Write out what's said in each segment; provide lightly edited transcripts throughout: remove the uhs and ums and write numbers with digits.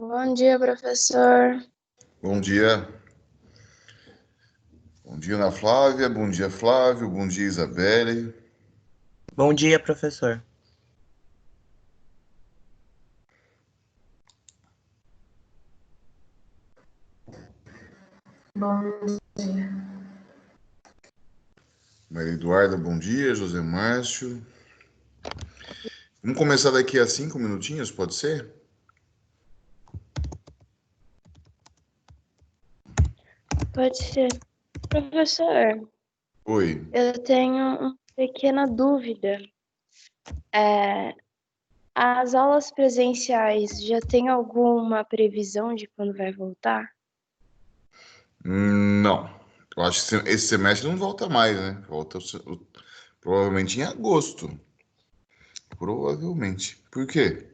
Bom dia, professor. Bom dia. Bom dia, Ana Flávia. Bom dia, Flávio. Bom dia, Isabelle. Bom dia, professor. Bom dia. Maria Eduarda, bom dia. José Márcio. Vamos começar daqui a 5 minutinhos, pode ser? Pode ser. Professor, Oi. eu tenho uma pequena dúvida. As aulas presenciais já tem alguma previsão de quando vai voltar? Não. Eu acho que esse semestre não volta mais, né? Volta provavelmente em agosto. Provavelmente. Por quê?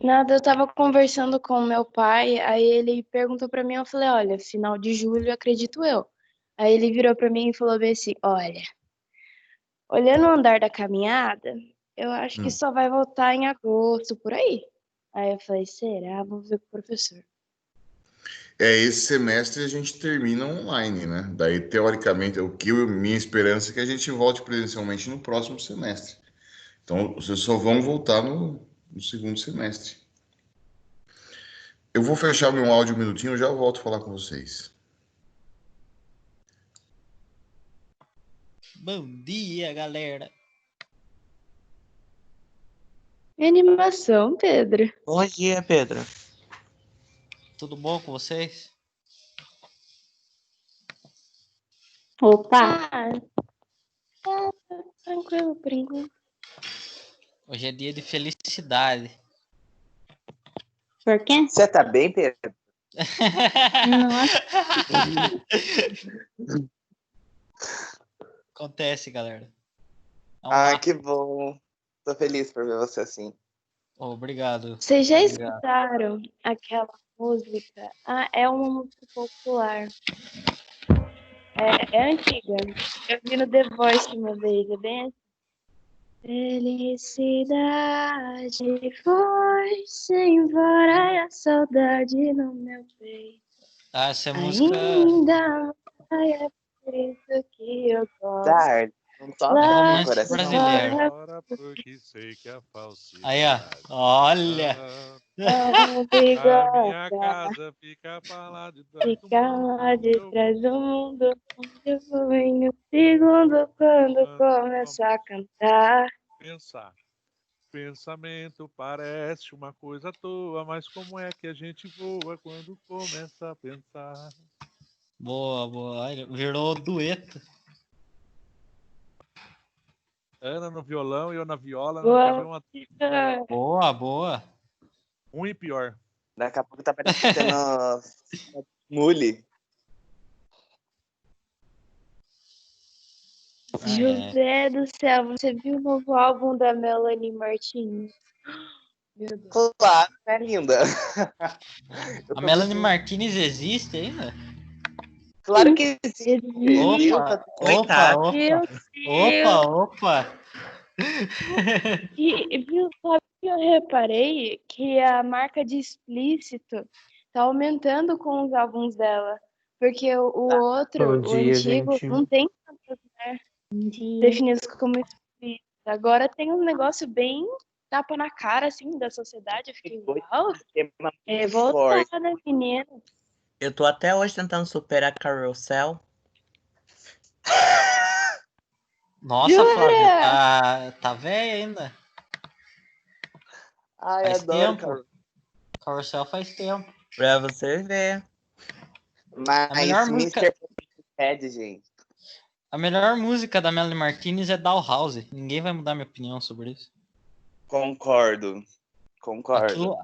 Nada, eu tava conversando com meu pai, aí ele perguntou pra mim, eu falei, olha, final de julho, acredito eu. Aí ele virou pra mim e falou bem assim, olha, olhando o andar da caminhada, eu acho que só vai voltar em agosto, por aí. Aí eu falei, será? Vou ver com o professor. Esse semestre a gente termina online, né? Daí, teoricamente, minha esperança é que a gente volte presencialmente no próximo semestre. Então, vocês só vão voltar no segundo semestre. Eu vou fechar meu áudio um minutinho, eu já volto a falar com vocês. Bom dia, galera. Animação, Pedro. Bom dia, Pedro. Tudo bom com vocês? Opa! Tá tranquilo por enquanto. Hoje é dia de felicidade. Por quê? Você tá bem, Pedro? Nossa. Acontece, galera. Vamos lá. Que bom. Tô feliz por ver você assim. Obrigado. Vocês já Obrigado. escutaram aquela música? É uma música popular. É antiga. Eu vi no The Voice uma vez, é bem assim. Felicidade foi-se embora e a saudade no meu peito. Essa é música. Ainda é por isso que eu gosto. Dar, não toca É no romance coração. brasileiro. Porque sei que a falsidade Aí, ó. Olha. Oh, a minha bigode, casa fica pra lá de trás do fica mundo. lá de trás do mundo. Eu vou em um segundo quando começar a cantar. Pensar. Pensamento parece uma coisa à toa, mas como é que a gente voa quando começa a pensar? Boa, boa. Olha, virou dueto. Ana no violão e eu na viola, não quer ver Boa. uma Boa, boa. ruim e pior. Daqui a pouco tá parecendo Mule. José do céu, você viu o novo álbum da Melanie Martins? Meu Deus. Claro, é linda. A Melanie Martinez existe ainda? Claro que existe. Existe. Opa, opa, Meu opa, opa. E viu, sabe que eu reparei que a marca de explícito tá aumentando com os álbuns dela. Porque o outro, Bom o dia, antigo, gente. não tem tantas, né, definidos como explícito. Agora tem um negócio bem tapa na cara, assim, da sociedade. Eu fiquei, uau, é voltada, menina. Eu tô até hoje tentando superar Carousel. Nossa, Jura? Flávio, tá velho ainda. Ai, Faz adoro tempo. Carrossel faz tempo. Pra você ver. Mas A melhor música- Mr. Ted, gente. A melhor música da Melanie Martinez é Dollhouse. Ninguém vai mudar minha opinião sobre isso. Concordo.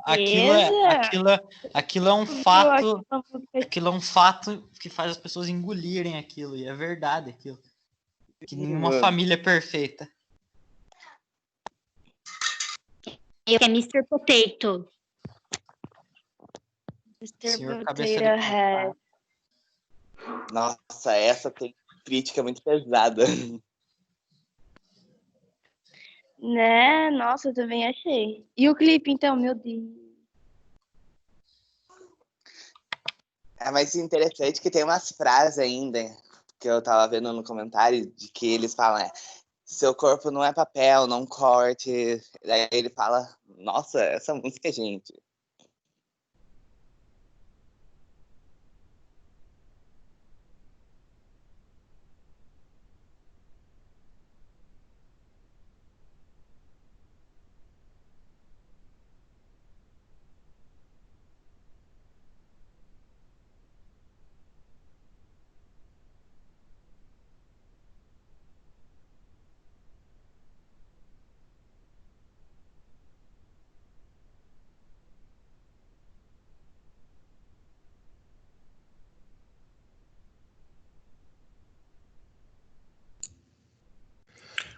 Aquilo é um fato. Aquilo é um fato que faz as pessoas engolirem aquilo. E é verdade aquilo. Que nenhuma família é perfeita. Eu que é Mr. Potato. Senhor Mr. Cabeça Potato de Head. Nossa, essa tem crítica muito pesada. Né? Nossa, eu também achei. E o clipe, então, meu Deus. É mais interessante que tem umas frases ainda que eu tava vendo no comentário de que eles falam, seu corpo não é papel, não corte. Daí ele fala, nossa, essa música, gente.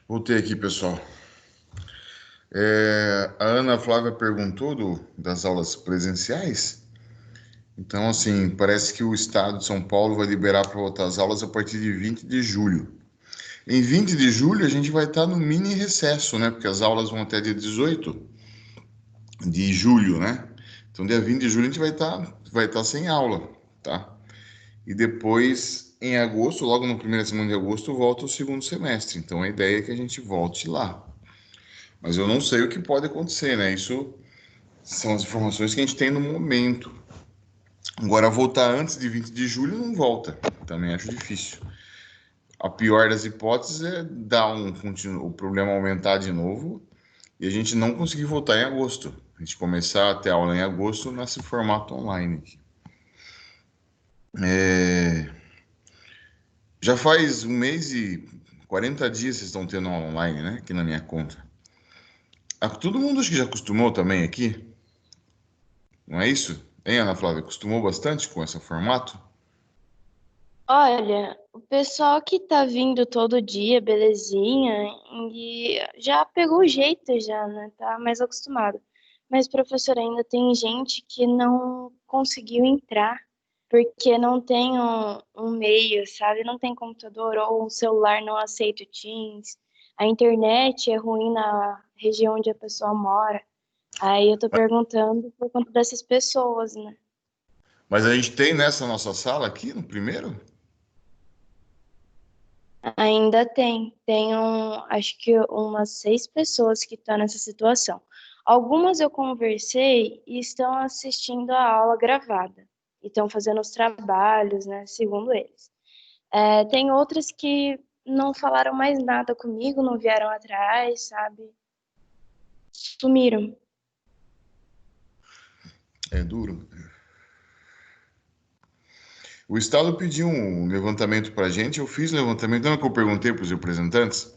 Voltei aqui, pessoal. A Ana Flávia perguntou das aulas presenciais. Então, assim, parece que o estado de São Paulo vai liberar para voltar às aulas a partir de 20 de julho. Em 20 de julho, a gente vai estar no mini recesso, né? Porque as aulas vão até dia 18 de julho, né? Então, dia 20 de julho, a gente vai estar sem aula, tá? E depois, em agosto, logo na primeira semana de agosto, volta o segundo semestre. Então, a ideia é que a gente volte lá. Mas eu não sei o que pode acontecer, né? Isso são as informações que a gente tem no momento. Agora, voltar antes de 20 de julho não volta. Também acho difícil. A pior das hipóteses é o problema aumentar de novo e a gente não conseguir voltar em agosto. A gente começar a ter aula em agosto nesse formato online. Já faz 1 mês e 40 dias vocês estão tendo aula online, né? Aqui na minha conta. Todo mundo acho que já acostumou também aqui. Não é isso? Hein, Ana Flávia? Acostumou bastante com esse formato? Olha, o pessoal que tá vindo todo dia, belezinha, e já pegou o jeito já, né? Tá mais acostumado. Mas, professor, ainda tem gente que não conseguiu entrar porque não tem um meio, sabe? Não tem computador ou um celular não aceita o Teams. A internet é ruim na região onde a pessoa mora. Aí eu tô perguntando por conta dessas pessoas, né? Mas a gente tem nessa nossa sala aqui, no primeiro? Ainda tem acho que umas 6 pessoas que estão nessa situação. Algumas eu conversei e estão assistindo a aula gravada e estão fazendo os trabalhos, né, segundo eles. Tem outras que não falaram mais nada comigo, não vieram atrás, sabe? Sumiram. É duro. O Estado pediu um levantamento para a gente, eu fiz o levantamento, não é que eu perguntei para os representantes,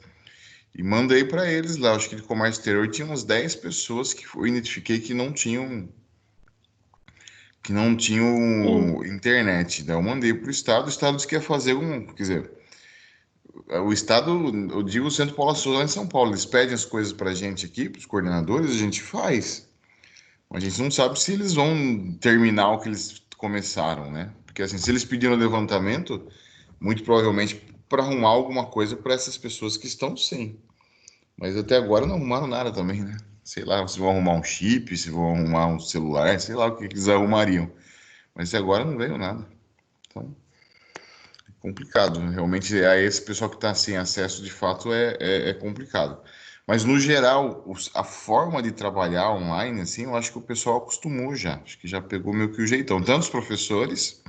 e mandei para eles lá. Acho que de comércio exterior tinha umas 10 pessoas que eu identifiquei que não tinham Sim. internet. Daí eu mandei para o Estado disse que ia fazer quer dizer, o Estado, eu digo o Centro Paula Souza lá em São Paulo, eles pedem as coisas para a gente aqui, para os coordenadores, a gente faz. Mas a gente não sabe se eles vão terminar o que eles começaram, né? Porque assim, se eles pediram levantamento, muito provavelmente para arrumar alguma coisa para essas pessoas que estão sem. Mas até agora não arrumaram nada também, né? Sei lá, se vão arrumar um chip, se vão arrumar um celular, sei lá o que eles arrumariam. Mas até agora não veio nada. Então, é complicado. Realmente, a esse pessoal que está sem acesso, de fato, é complicado. Mas, no geral, a forma de trabalhar online, assim, eu acho que o pessoal acostumou já. Acho que já pegou meio que o jeitão. Tanto os professores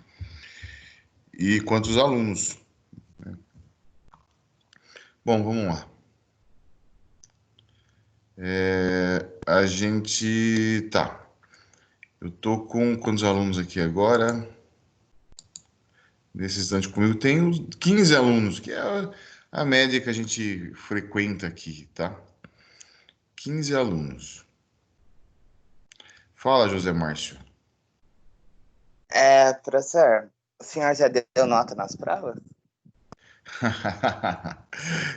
quanto os alunos. Bom, vamos lá. A gente... Tá. Eu tô com quantos alunos aqui agora? Nesse instante comigo tem uns 15 alunos, que é a média que a gente frequenta aqui, tá? 15 alunos. Fala, José Márcio. Professor, o senhor já deu nota nas provas?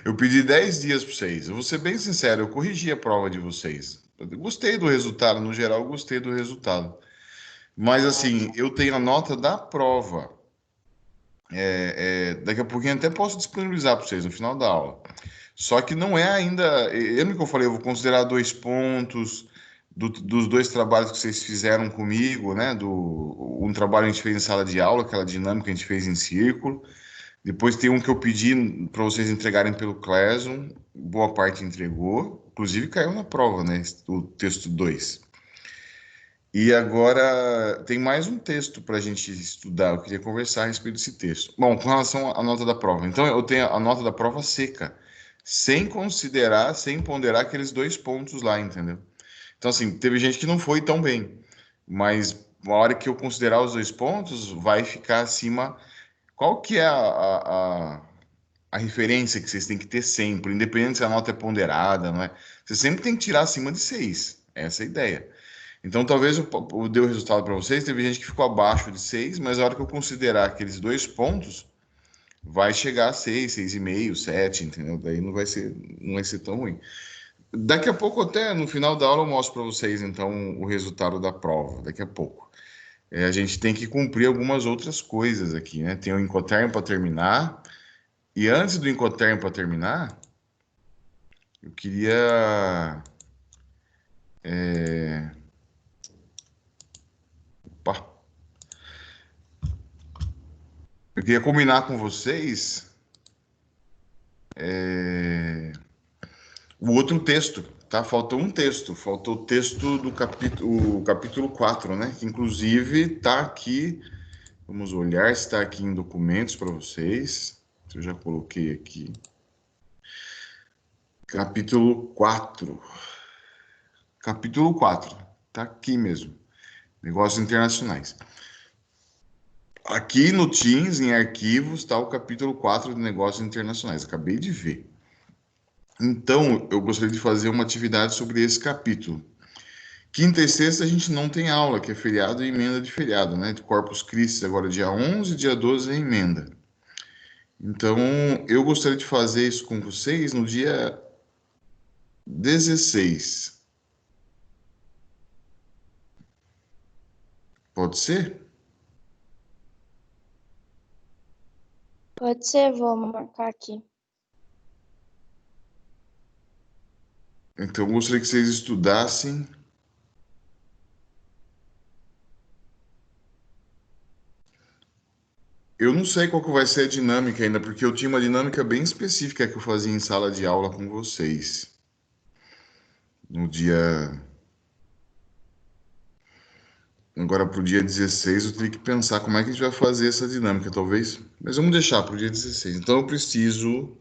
Eu pedi 10 dias para vocês. Eu vou ser bem sincero, eu corrigi a prova de vocês. Eu gostei do resultado, no geral, eu gostei do resultado. Mas assim, eu tenho a nota da prova. Daqui a pouquinho até posso disponibilizar para vocês no final da aula. Só que não é ainda. Lembra que eu falei, eu vou considerar 2 pontos dos 2 trabalhos que vocês fizeram comigo, né? Um trabalho a gente fez em sala de aula, aquela dinâmica a gente fez em círculo. Depois tem um que eu pedi para vocês entregarem pelo Classroom, boa parte entregou, inclusive caiu na prova, né? O texto 2. E agora tem mais um texto para a gente estudar. Eu queria conversar a respeito desse texto. Bom, com relação à nota da prova. Então, eu tenho a nota da prova seca, sem considerar, sem ponderar aqueles 2 pontos lá, entendeu? Então, assim, teve gente que não foi tão bem, mas na hora que eu considerar os 2 pontos, vai ficar acima. Qual que é a referência que vocês têm que ter sempre, independente se a nota é ponderada, não é? Você sempre tem que tirar acima de 6. Essa é a ideia. Então, talvez eu dê o resultado para vocês. Teve gente que ficou abaixo de 6, mas a hora que eu considerar aqueles 2 pontos, vai chegar a 6, 6,5, 7, entendeu? Daí não vai ser tão ruim. Daqui a pouco, até no final da aula, eu mostro para vocês, então, o resultado da prova. Daqui a pouco. A gente tem que cumprir algumas outras coisas aqui, né? Tem o Incoterm para terminar. E antes do Incoterm para terminar, eu queria... Opa! Eu queria combinar com vocês o outro texto, tá? Faltou um texto, faltou o texto do capítulo 4, né? Que inclusive está aqui, vamos olhar se está aqui em documentos para vocês. Eu já coloquei aqui. Capítulo 4. Capítulo 4, tá aqui mesmo. Negócios internacionais. Aqui no Teams, em arquivos, está o capítulo 4 de negócios internacionais. Acabei de ver. Então, eu gostaria de fazer uma atividade sobre esse capítulo. Quinta e sexta a gente não tem aula, que é feriado e emenda de feriado, né? De Corpus Christi, agora dia 11, dia 12 é emenda. Então, eu gostaria de fazer isso com vocês no dia 16. Pode ser? Pode ser, vou marcar aqui. Então, eu gostaria que vocês estudassem. Eu não sei qual que vai ser a dinâmica ainda, porque eu tinha uma dinâmica bem específica que eu fazia em sala de aula com vocês. No dia... Agora, para o dia 16, eu teria que pensar como é que a gente vai fazer essa dinâmica, talvez. Mas vamos deixar para o dia 16. Então, eu preciso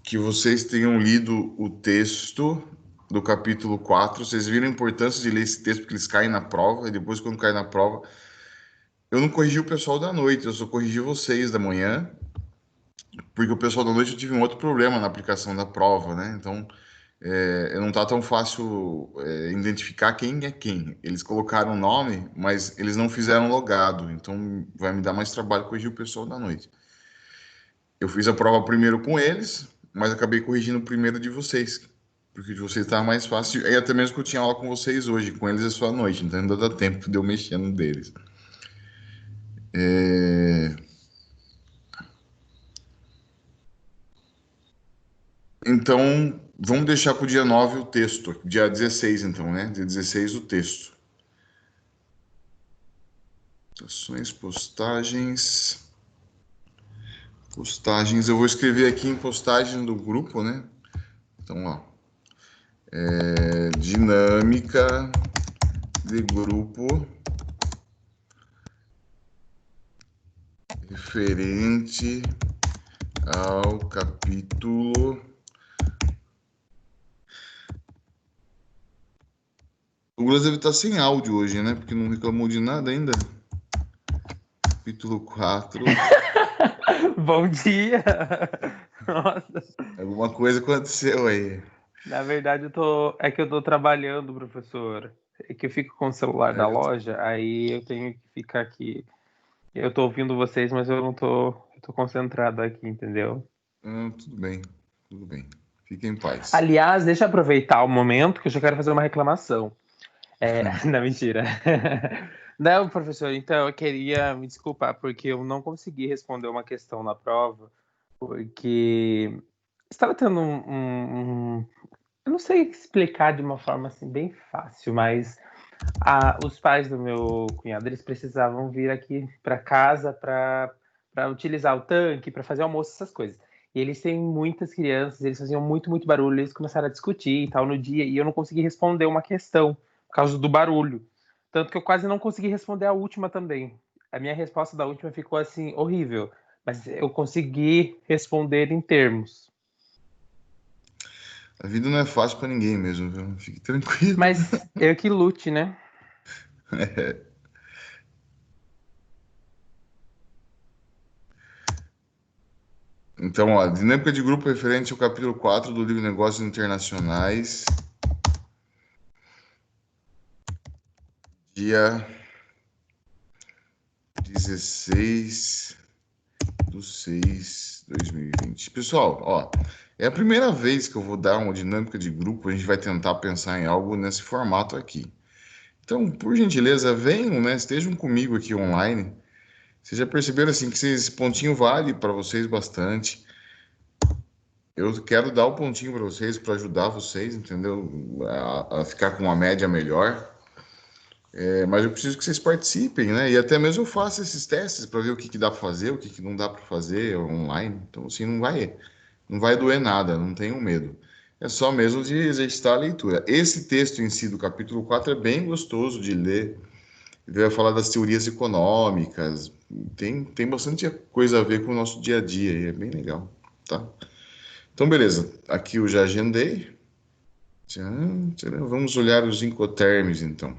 que vocês tenham lido o texto do capítulo 4. Vocês viram a importância de ler esse texto, porque eles caem na prova, e depois, quando caem na prova, eu não corrigi o pessoal da noite, eu só corrigi vocês da manhã, porque o pessoal da noite eu tive um outro problema na aplicação da prova, né? Então, não tá tão fácil identificar quem é quem. Eles colocaram o nome, mas eles não fizeram logado, então vai me dar mais trabalho corrigir o pessoal da noite. Eu fiz a prova primeiro com eles, mas acabei corrigindo o primeiro de vocês, porque o de vocês estava mais fácil, e até mesmo que eu tinha aula com vocês hoje, com eles é só à noite, então ainda dá tempo de eu mexer no deles. Então, vamos deixar para o dia 9 o texto, dia 16 então, né? Dia 16 o texto. Ações, postagens. Postagens, eu vou escrever aqui em postagem do grupo, né? Então, ó. Dinâmica de grupo referente ao capítulo. O Douglas deve estar sem áudio hoje, né? Porque não reclamou de nada ainda. Capítulo 4. Bom dia! Nossa. Alguma coisa aconteceu aí. Na verdade, é que eu tô trabalhando, professor. É que eu fico com o celular da loja, aí eu tenho que ficar aqui. Eu tô ouvindo vocês, mas eu não tô. Eu tô concentrado aqui, entendeu? Tudo bem, tudo bem. Fique em paz. Aliás, deixa eu aproveitar o momento que eu já quero fazer uma reclamação. Não, mentira. Não, professor, então eu queria me desculpar porque eu não consegui responder uma questão na prova, porque estava tendo eu não sei explicar de uma forma assim bem fácil, mas os pais do meu cunhado, eles precisavam vir aqui para casa para utilizar o tanque, para fazer almoço, essas coisas. E eles têm muitas crianças, eles faziam muito barulho, eles começaram a discutir e tal no dia, e eu não consegui responder uma questão por causa do barulho. Tanto que eu quase não consegui responder a última também. A minha resposta da última ficou assim, horrível, mas eu consegui responder em termos. A vida não é fácil para ninguém mesmo, viu? Fique tranquilo. Mas eu que lute, né? Então, ó, dinâmica de grupo referente ao capítulo 4 do livro Negócios Internacionais, dia 16/6/2020. Pessoal, ó, é a primeira vez que eu vou dar uma dinâmica de grupo, a gente vai tentar pensar em algo nesse formato aqui. Então, por gentileza, venham, né? Estejam comigo aqui online. Vocês já perceberam assim que esse pontinho vale para vocês bastante. Eu quero dar o pontinho para vocês, para ajudar vocês, entendeu? A ficar com uma média melhor. Mas eu preciso que vocês participem, né? E até mesmo eu faço esses testes para ver o que, que dá para fazer, o que, que não dá para fazer online. Então, assim, não vai doer nada, não tenham medo. É só mesmo de exercitar a leitura. Esse texto em si do capítulo 4 é bem gostoso de ler. Ele vai falar das teorias econômicas. Tem bastante coisa a ver com o nosso dia a dia e é bem legal, tá? Então, beleza. Aqui eu já agendei. Tchan, tchan. Vamos olhar os incoterms, então.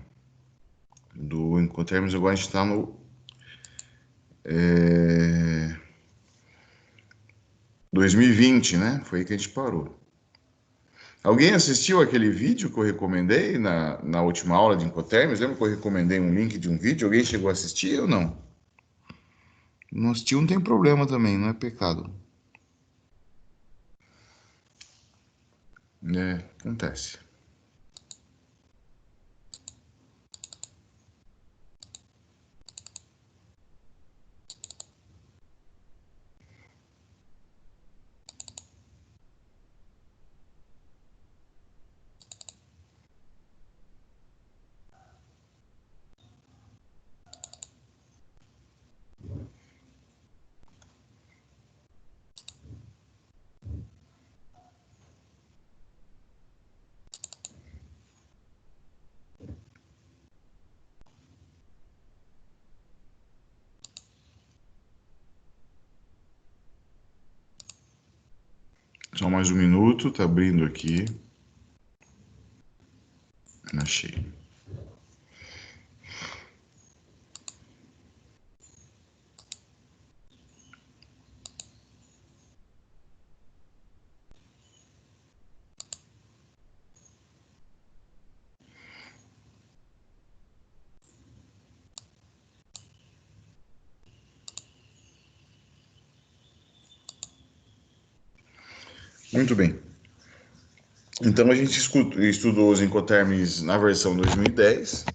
Do Incoterms, agora a gente está no 2020, né? Foi aí que a gente parou. Alguém assistiu aquele vídeo que eu recomendei na última aula de Incoterms? Lembra que eu recomendei um link de um vídeo? Alguém chegou a assistir ou não? Não assistiu, não tem problema também, não é pecado. Acontece. Só mais um minuto, tá abrindo aqui. Achei. Muito bem. Então a gente estudou os Incoterms na versão 2010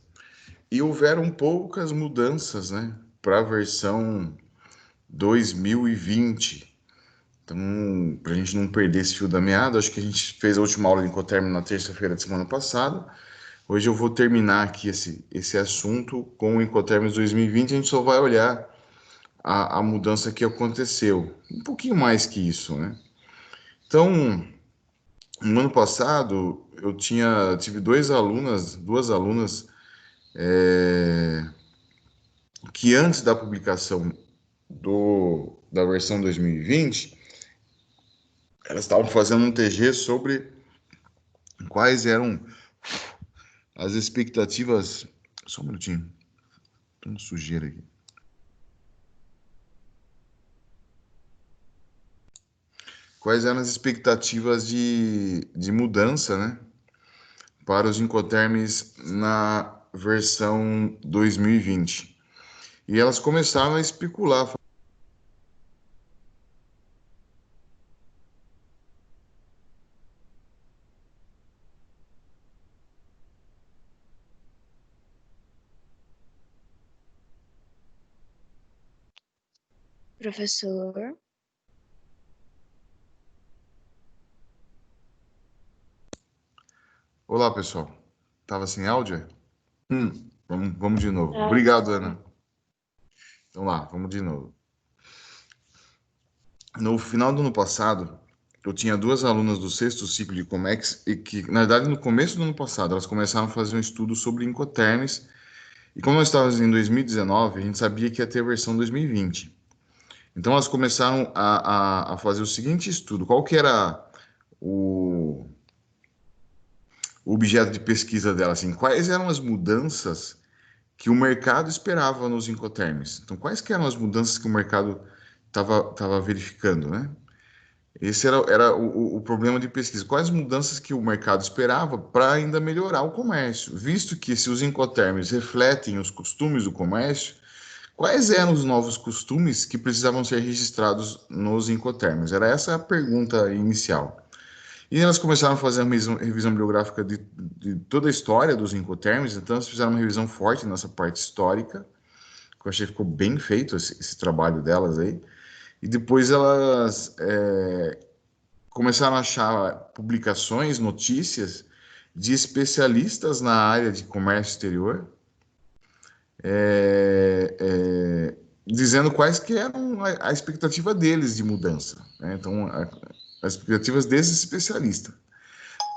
e houveram poucas mudanças, né, para a versão 2020. Então, para a gente não perder esse fio da meada, acho que a gente fez a última aula de Incoterm na terça-feira da semana passada. Hoje eu vou terminar aqui esse assunto com o Incoterms 2020. A gente só vai olhar a mudança que aconteceu. Um pouquinho mais que isso, né? Então, no ano passado, eu tive duas alunas que antes da publicação da versão 2020, elas estavam fazendo um TG sobre quais eram as expectativas. Só um minutinho, tem uma sujeira aqui. Quais eram as expectativas de mudança, né, para os Incoterms na versão 2020. E elas começaram a especular. Professor. Olá, pessoal. Tava sem áudio? Vamos de novo. Ah. Obrigado, Ana. Então lá, vamos de novo. No final do ano passado, eu tinha 2 alunas do 6º ciclo de Comex e que, na verdade, no começo do ano passado, elas começaram a fazer um estudo sobre Incoterms. E como nós estávamos em 2019, a gente sabia que ia ter a versão 2020. Então, elas começaram a fazer o seguinte estudo. Qual que era o objeto de pesquisa dela? Assim, quais eram as mudanças que o mercado esperava nos Incoterms? Então, quais que eram as mudanças que o mercado estava verificando, né? Esse era o problema de pesquisa. Quais mudanças que o mercado esperava para ainda melhorar o comércio? Visto que se os Incoterms refletem os costumes do comércio, quais eram os novos costumes que precisavam ser registrados nos Incoterms? Era essa a pergunta inicial. E elas começaram a fazer uma revisão bibliográfica de toda a história dos Incoterms, então elas fizeram uma revisão forte nessa parte histórica, que eu achei que ficou bem feito esse trabalho delas aí. E depois elas começaram a achar publicações, notícias de especialistas na área de comércio exterior, dizendo quais que eram a expectativa deles de mudança, né? Então, as expectativas desses especialistas.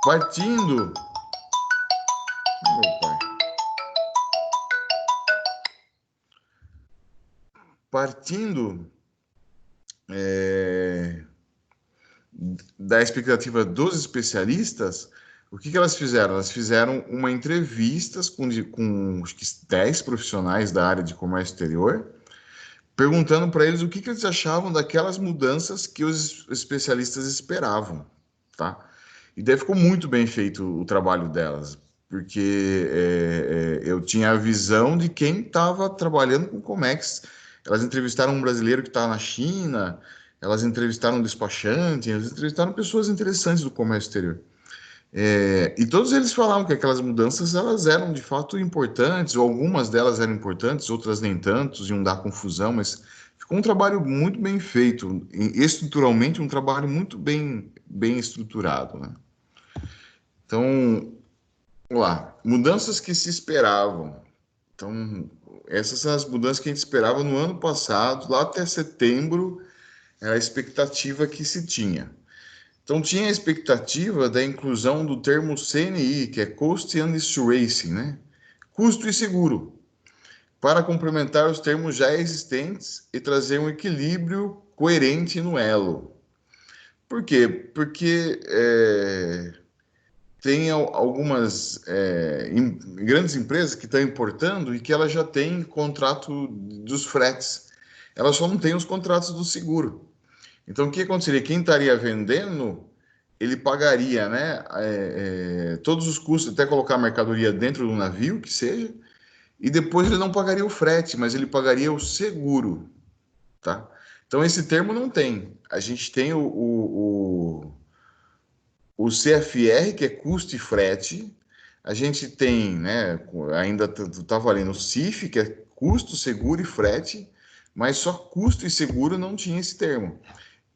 Partindo... Meu pai. Partindo da expectativa dos especialistas, o que elas fizeram? Elas fizeram uma entrevista com acho que 10 profissionais da área de comércio exterior, perguntando para eles o que eles achavam daquelas mudanças que os especialistas esperavam, tá? E daí ficou muito bem feito o trabalho delas, porque eu tinha a visão de quem estava trabalhando com Comex. Elas entrevistaram um brasileiro que está na China, elas entrevistaram um despachante, elas entrevistaram pessoas interessantes do comércio exterior. E todos eles falavam que aquelas mudanças elas eram de fato importantes, ou algumas delas eram importantes, outras nem tanto, iam dar confusão, mas ficou um trabalho muito bem feito, estruturalmente um trabalho muito bem estruturado, né? Então, vamos lá, mudanças que se esperavam. Então, essas são as mudanças que a gente esperava no ano passado, lá até setembro, era a expectativa que se tinha. Então, tinha a expectativa da inclusão do termo CNI, que é Cost and Racing, né? Custo e seguro, para complementar os termos já existentes e trazer um equilíbrio coerente no elo. Por quê? Porque tem algumas grandes empresas que estão importando e que elas já têm contrato dos fretes. Elas só não têm os contratos do seguro. Então, o que aconteceria? Quem estaria vendendo, ele pagaria, né, todos os custos, até colocar a mercadoria dentro do navio, que seja, e depois ele não pagaria o frete, mas ele pagaria o seguro, tá? Então, esse termo não tem. A gente tem o CFR, que é custo e frete. A gente tem, né, ainda está valendo o CIF, que é custo, seguro e frete, mas só custo e seguro não tinha esse termo.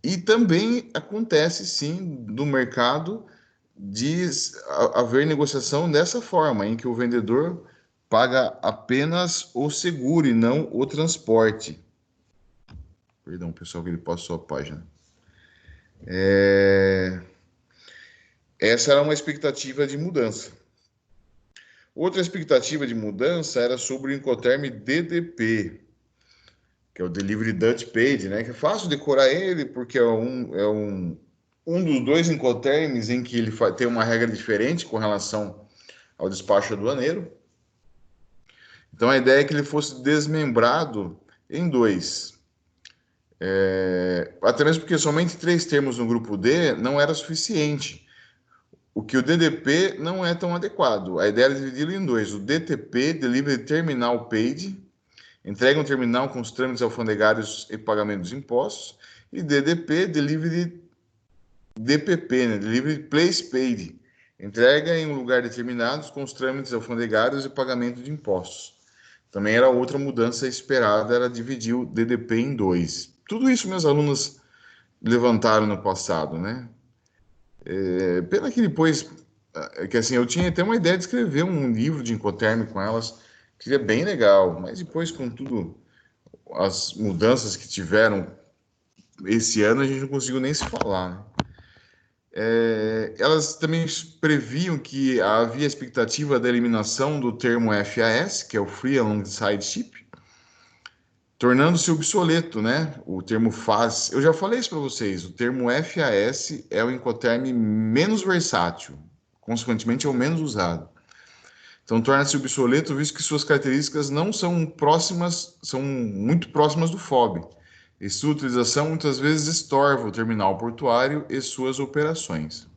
E também acontece, sim, no mercado de haver negociação dessa forma, em que o vendedor paga apenas o seguro e não o transporte. Perdão, pessoal, que ele passou a página. Essa era uma expectativa de mudança. Outra expectativa de mudança era sobre o Incoterm DDP, que é o Delivery Dutch Paid, né? Que é fácil decorar ele, porque é um dos 2 Incoterms em que ele tem uma regra diferente com relação ao despacho aduaneiro. Então, a ideia é que ele fosse desmembrado em 2. Até mesmo porque somente 3 termos no grupo D não era suficiente. O que o DDP não é tão adequado. A ideia era dividi-lo em 2. O DTP, Delivery Terminal Paid, entrega um terminal com os trâmites alfandegários e pagamento dos impostos. E DDP, Delivery DPP, né? Delivery Place Paid, entrega em um lugar determinado com os trâmites alfandegários e pagamento de impostos. Também era outra mudança esperada, era dividir o DDP em 2. tudo isso minhas alunas levantaram no passado, né? Pena que depois, que assim, eu tinha até uma ideia de escrever um livro de Incoterm com elas, que seria bem legal, mas depois com tudo, as mudanças que tiveram esse ano, a gente não conseguiu nem se falar, né? Elas também previam que havia expectativa da eliminação do termo FAS, que é o Free Alongside Ship, tornando-se obsoleto, né? O termo FAS. Eu já falei isso para vocês, o termo FAS é o Incoterm menos versátil, consequentemente é o menos usado. Então torna-se obsoleto visto que suas características não são próximas, são muito próximas do FOB. E sua utilização muitas vezes estorva o terminal portuário e suas operações.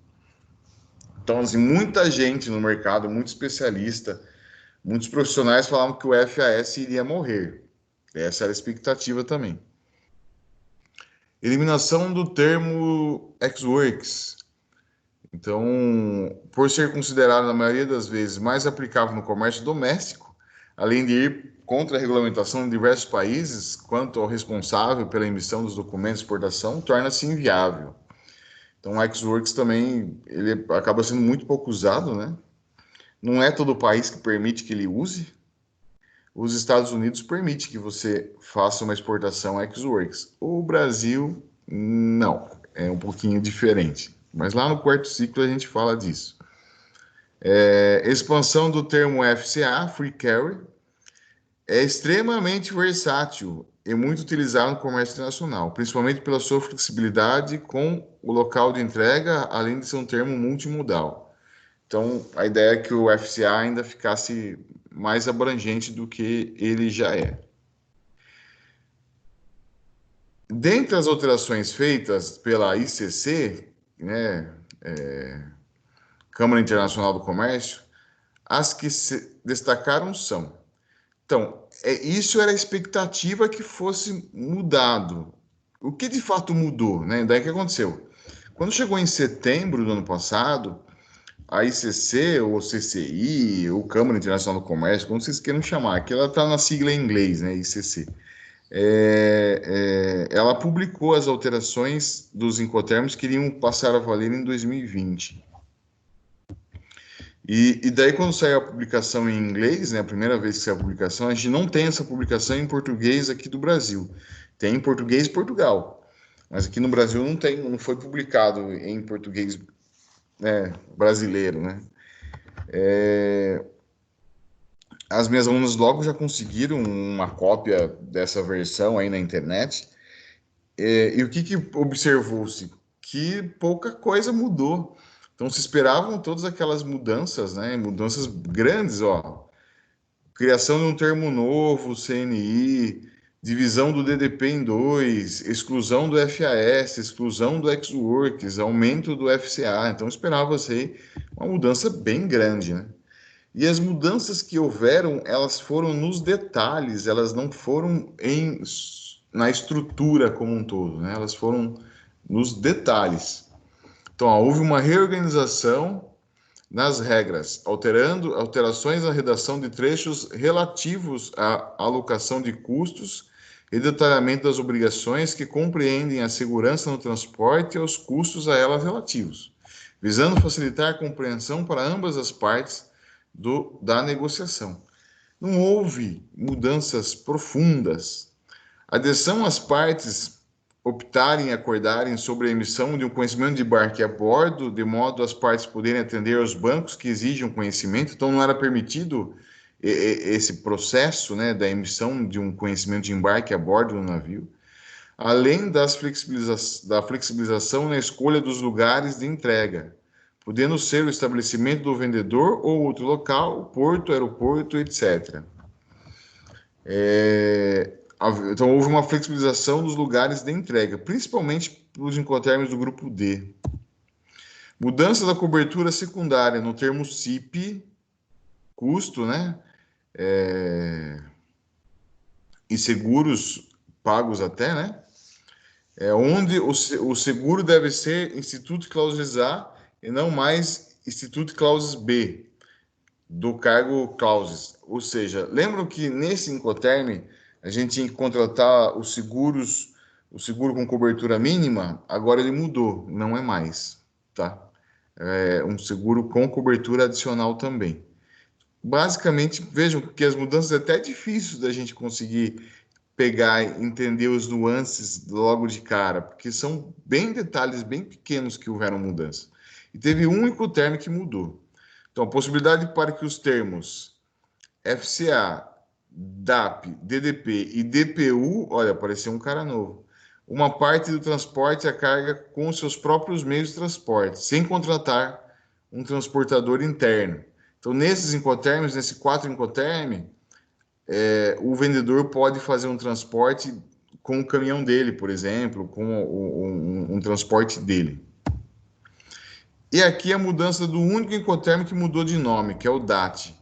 Então, assim, muita gente no mercado, muito especialista, muitos profissionais falavam que o FAS iria morrer. Essa era a expectativa também. Eliminação do termo ex-works. Então, por ser considerado, na maioria das vezes, mais aplicável no comércio doméstico, além de ir contra a regulamentação de diversos países quanto ao responsável pela emissão dos documentos de exportação, torna-se inviável. Então, o ex-works também ele acaba sendo muito pouco usado, né? Não é todo país que permite que ele use. Os Estados Unidos permite que você faça uma exportação ex-works. O Brasil, não. É um pouquinho diferente. Mas lá no quarto ciclo a gente fala disso. Expansão do termo FCA, Free Carry, é extremamente versátil e muito utilizado no comércio internacional, principalmente pela sua flexibilidade com o local de entrega, além de ser um termo multimodal. Então, a ideia é que o FCA ainda ficasse mais abrangente do que ele já é. Dentre as alterações feitas pela ICC, né, Câmara Internacional do Comércio, as que se destacaram são... Então, isso era a expectativa que fosse mudado. O que de fato mudou, né? Daí que aconteceu? Quando chegou em setembro do ano passado, a ICC, ou CCI, ou Câmara Internacional do Comércio, como vocês queiram chamar, que ela está na sigla em inglês, né? ICC. Ela publicou as alterações dos Incoterms que iriam passar a valer em 2020. E daí, quando saiu a publicação em inglês, né, a primeira vez que saiu a publicação, a gente não tem essa publicação em português aqui do Brasil. Tem em português Portugal, mas aqui no Brasil não tem, não foi publicado em português, né, brasileiro, né? As minhas alunas logo já conseguiram uma cópia dessa versão aí na internet. E o que observou-se? Que pouca coisa mudou. Então, se esperavam todas aquelas mudanças, né? Mudanças grandes, ó. Criação de um termo novo, CNI, divisão do DDP em 2, exclusão do FAS, exclusão do ex-works, aumento do FCA. Então, esperava-se uma mudança bem grande, né? E as mudanças que houveram, elas foram nos detalhes, elas não foram na estrutura como um todo, né? Elas foram nos detalhes. Então, houve uma reorganização nas regras, alterações na redação de trechos relativos à alocação de custos e detalhamento das obrigações que compreendem a segurança no transporte e os custos a elas relativos, visando facilitar a compreensão para ambas as partes da negociação. Não houve mudanças profundas. A adesão às partes optarem e acordarem sobre a emissão de um conhecimento de embarque a bordo, de modo as partes poderem atender aos bancos que exigem conhecimento. Então, não era permitido esse processo, né, da emissão de um conhecimento de embarque a bordo do navio, além da flexibilização na escolha dos lugares de entrega, podendo ser o estabelecimento do vendedor ou outro local, porto, aeroporto, etc. Então, houve uma flexibilização dos lugares de entrega, principalmente para os Incoterms do grupo D. Mudança da cobertura secundária no termo CIP, custo, né? E seguros pagos até, né? Onde o seguro deve ser Instituto Clauses A e não mais Instituto Clauses B, do cargo Clauses. Ou seja, lembram que nesse Incoterm a gente tinha que contratar os seguros o seguro com cobertura mínima, agora ele mudou, não é mais, tá? É um seguro com cobertura adicional também. Basicamente, vejam que as mudanças é até difícil da gente conseguir pegar e entender os nuances logo de cara, porque são bem detalhes bem pequenos que houveram mudança. E teve um único termo que mudou. Então, a possibilidade para que os termos FCA, DAP, DDP e DPU, olha, apareceu um cara novo, uma parte do transporte a carga com seus próprios meios de transporte, sem contratar um transportador interno. Então, nesses incoterms, nesses 4 incoterms, o vendedor pode fazer um transporte com o caminhão dele, por exemplo, com um transporte dele. E aqui a mudança do único incoterm que mudou de nome, que é o DAT.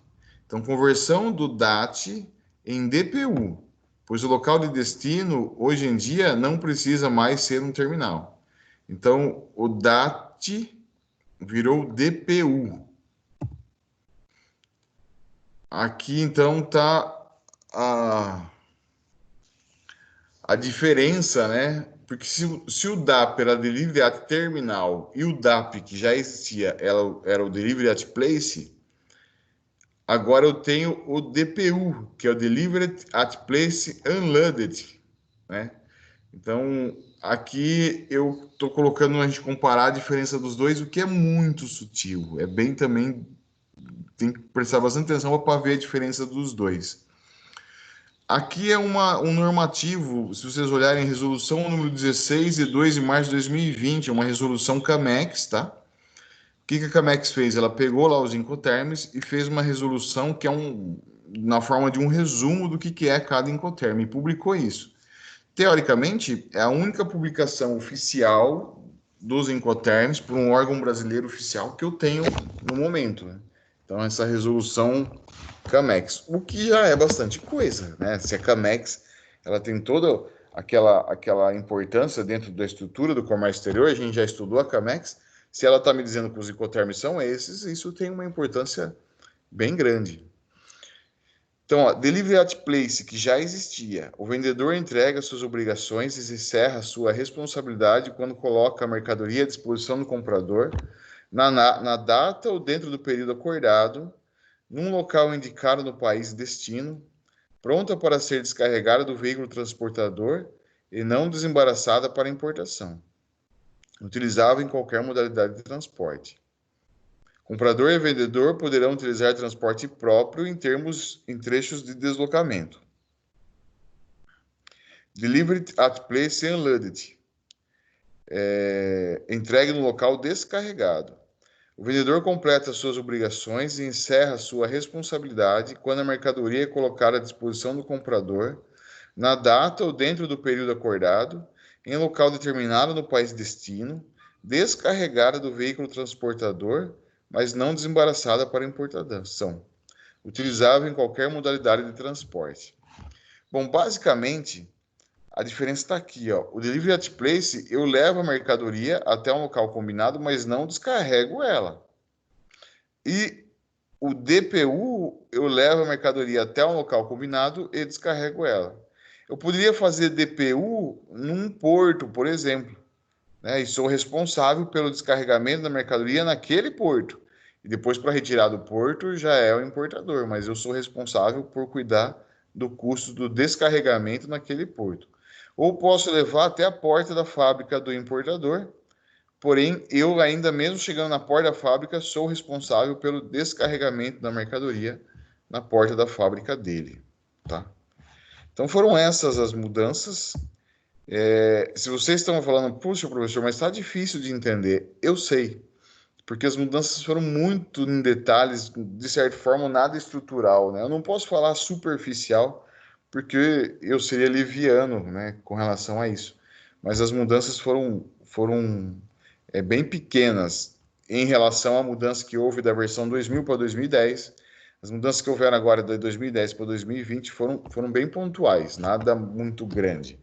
Então, conversão do DAT em DPU, pois o local de destino, hoje em dia, não precisa mais ser um terminal. Então, o DAT virou DPU. Aqui, então, está a diferença, né? Porque se o DAP era Delivery at Terminal e o DAP que já existia era o Delivery at Place, agora eu tenho o DPU, que é o Delivery at Place Unloaded, né? Então, aqui eu estou colocando a gente comparar a diferença dos dois, o que é muito sutil. É bem também, tem que prestar bastante atenção para ver a diferença dos dois. Aqui é um normativo, se vocês olharem, resolução número 16 de 2 de março de 2020, é uma resolução CAMEX, tá? O que a CAMEX fez? Ela pegou lá os incoterms e fez uma resolução que é na forma de um resumo do que é cada incoterm, e publicou isso. Teoricamente, é a única publicação oficial dos incoterms por um órgão brasileiro oficial que eu tenho no momento, né? Então, essa resolução CAMEX, o que já é bastante coisa, né? Se a CAMEX ela tem toda aquela importância dentro da estrutura do comércio exterior, a gente já estudou a CAMEX, se ela está me dizendo que os incoterms são esses, isso tem uma importância bem grande. Então, ó, Delivery at Place, que já existia, o vendedor entrega suas obrigações e encerra sua responsabilidade quando coloca a mercadoria à disposição do comprador na data ou dentro do período acordado, num local indicado no país de destino, pronta para ser descarregada do veículo transportador e não desembaraçada para importação. Utilizável em qualquer modalidade de transporte. Comprador e vendedor poderão utilizar transporte próprio em trechos de deslocamento. Delivered at place unloaded. Entregue no local descarregado. O vendedor completa suas obrigações e encerra sua responsabilidade quando a mercadoria é colocada à disposição do comprador, na data ou dentro do período acordado, em local determinado no país de destino, descarregada do veículo transportador, mas não desembaraçada para importação, utilizável em qualquer modalidade de transporte. Bom, basicamente, a diferença está aqui, ó. O Delivery at Place, eu levo a mercadoria até um local combinado, mas não descarrego ela. E o DPU, eu levo a mercadoria até um local combinado e descarrego ela. Eu poderia fazer DPU num porto, por exemplo, né? E sou responsável pelo descarregamento da mercadoria naquele porto. E depois, para retirar do porto, já é o importador, mas eu sou responsável por cuidar do custo do descarregamento naquele porto. Ou posso levar até a porta da fábrica do importador, porém, eu ainda mesmo chegando na porta da fábrica, sou responsável pelo descarregamento da mercadoria na porta da fábrica dele, tá? Então, foram essas as mudanças. Se vocês estão falando, puxa, professor, mas está difícil de entender, eu sei, porque as mudanças foram muito em detalhes, de certa forma, nada estrutural, né? Eu não posso falar superficial, porque eu seria liviano, né, com relação a isso. Mas as mudanças foram bem pequenas em relação à mudança que houve da versão 2000 para 2010. As mudanças que houveram agora de 2010 para 2020 foram bem pontuais, nada muito grande.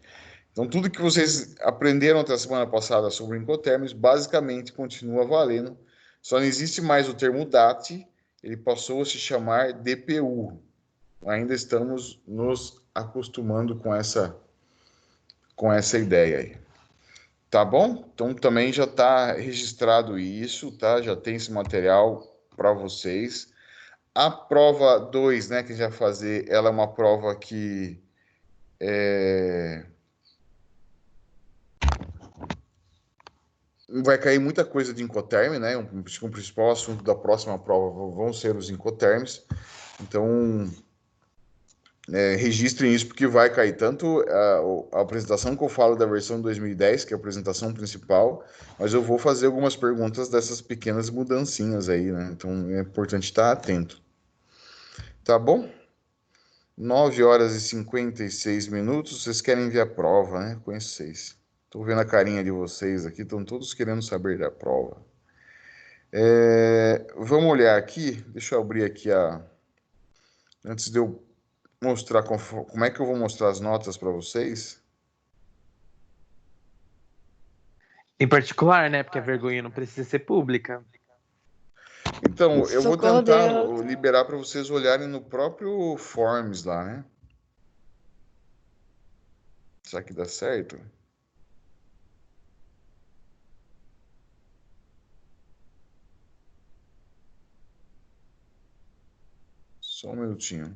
Então, tudo que vocês aprenderam até a semana passada sobre incoterms, basicamente continua valendo. Só não existe mais o termo DAT, ele passou a se chamar DPU. Ainda estamos nos acostumando com essa com essa ideia aí. Tá bom? Então também já está registrado isso, tá? Já tem esse material para vocês. A prova 2, né, que a gente vai fazer, ela é uma prova que vai cair muita coisa de Incoterm, né? O principal assunto da próxima prova vão ser os Incoterms. Então, registrem isso, porque vai cair tanto a apresentação que eu falo da versão 2010, que é a apresentação principal, mas eu vou fazer algumas perguntas dessas pequenas mudancinhas aí, né? Então, é importante estar atento. Tá bom? 9 horas e 56 minutos. Vocês querem ver a prova, né? Com esses. Estou vendo a carinha de vocês aqui, estão todos querendo saber da prova. Vamos olhar aqui. Deixa eu abrir aqui antes de eu mostrar como é que eu vou mostrar as notas para vocês. Em particular, né? Porque a vergonha não precisa ser pública. Então, eu vou Socorro, tentar Deus. liberar para vocês olharem no próprio Forms lá, né? Será que dá certo? Só um minutinho.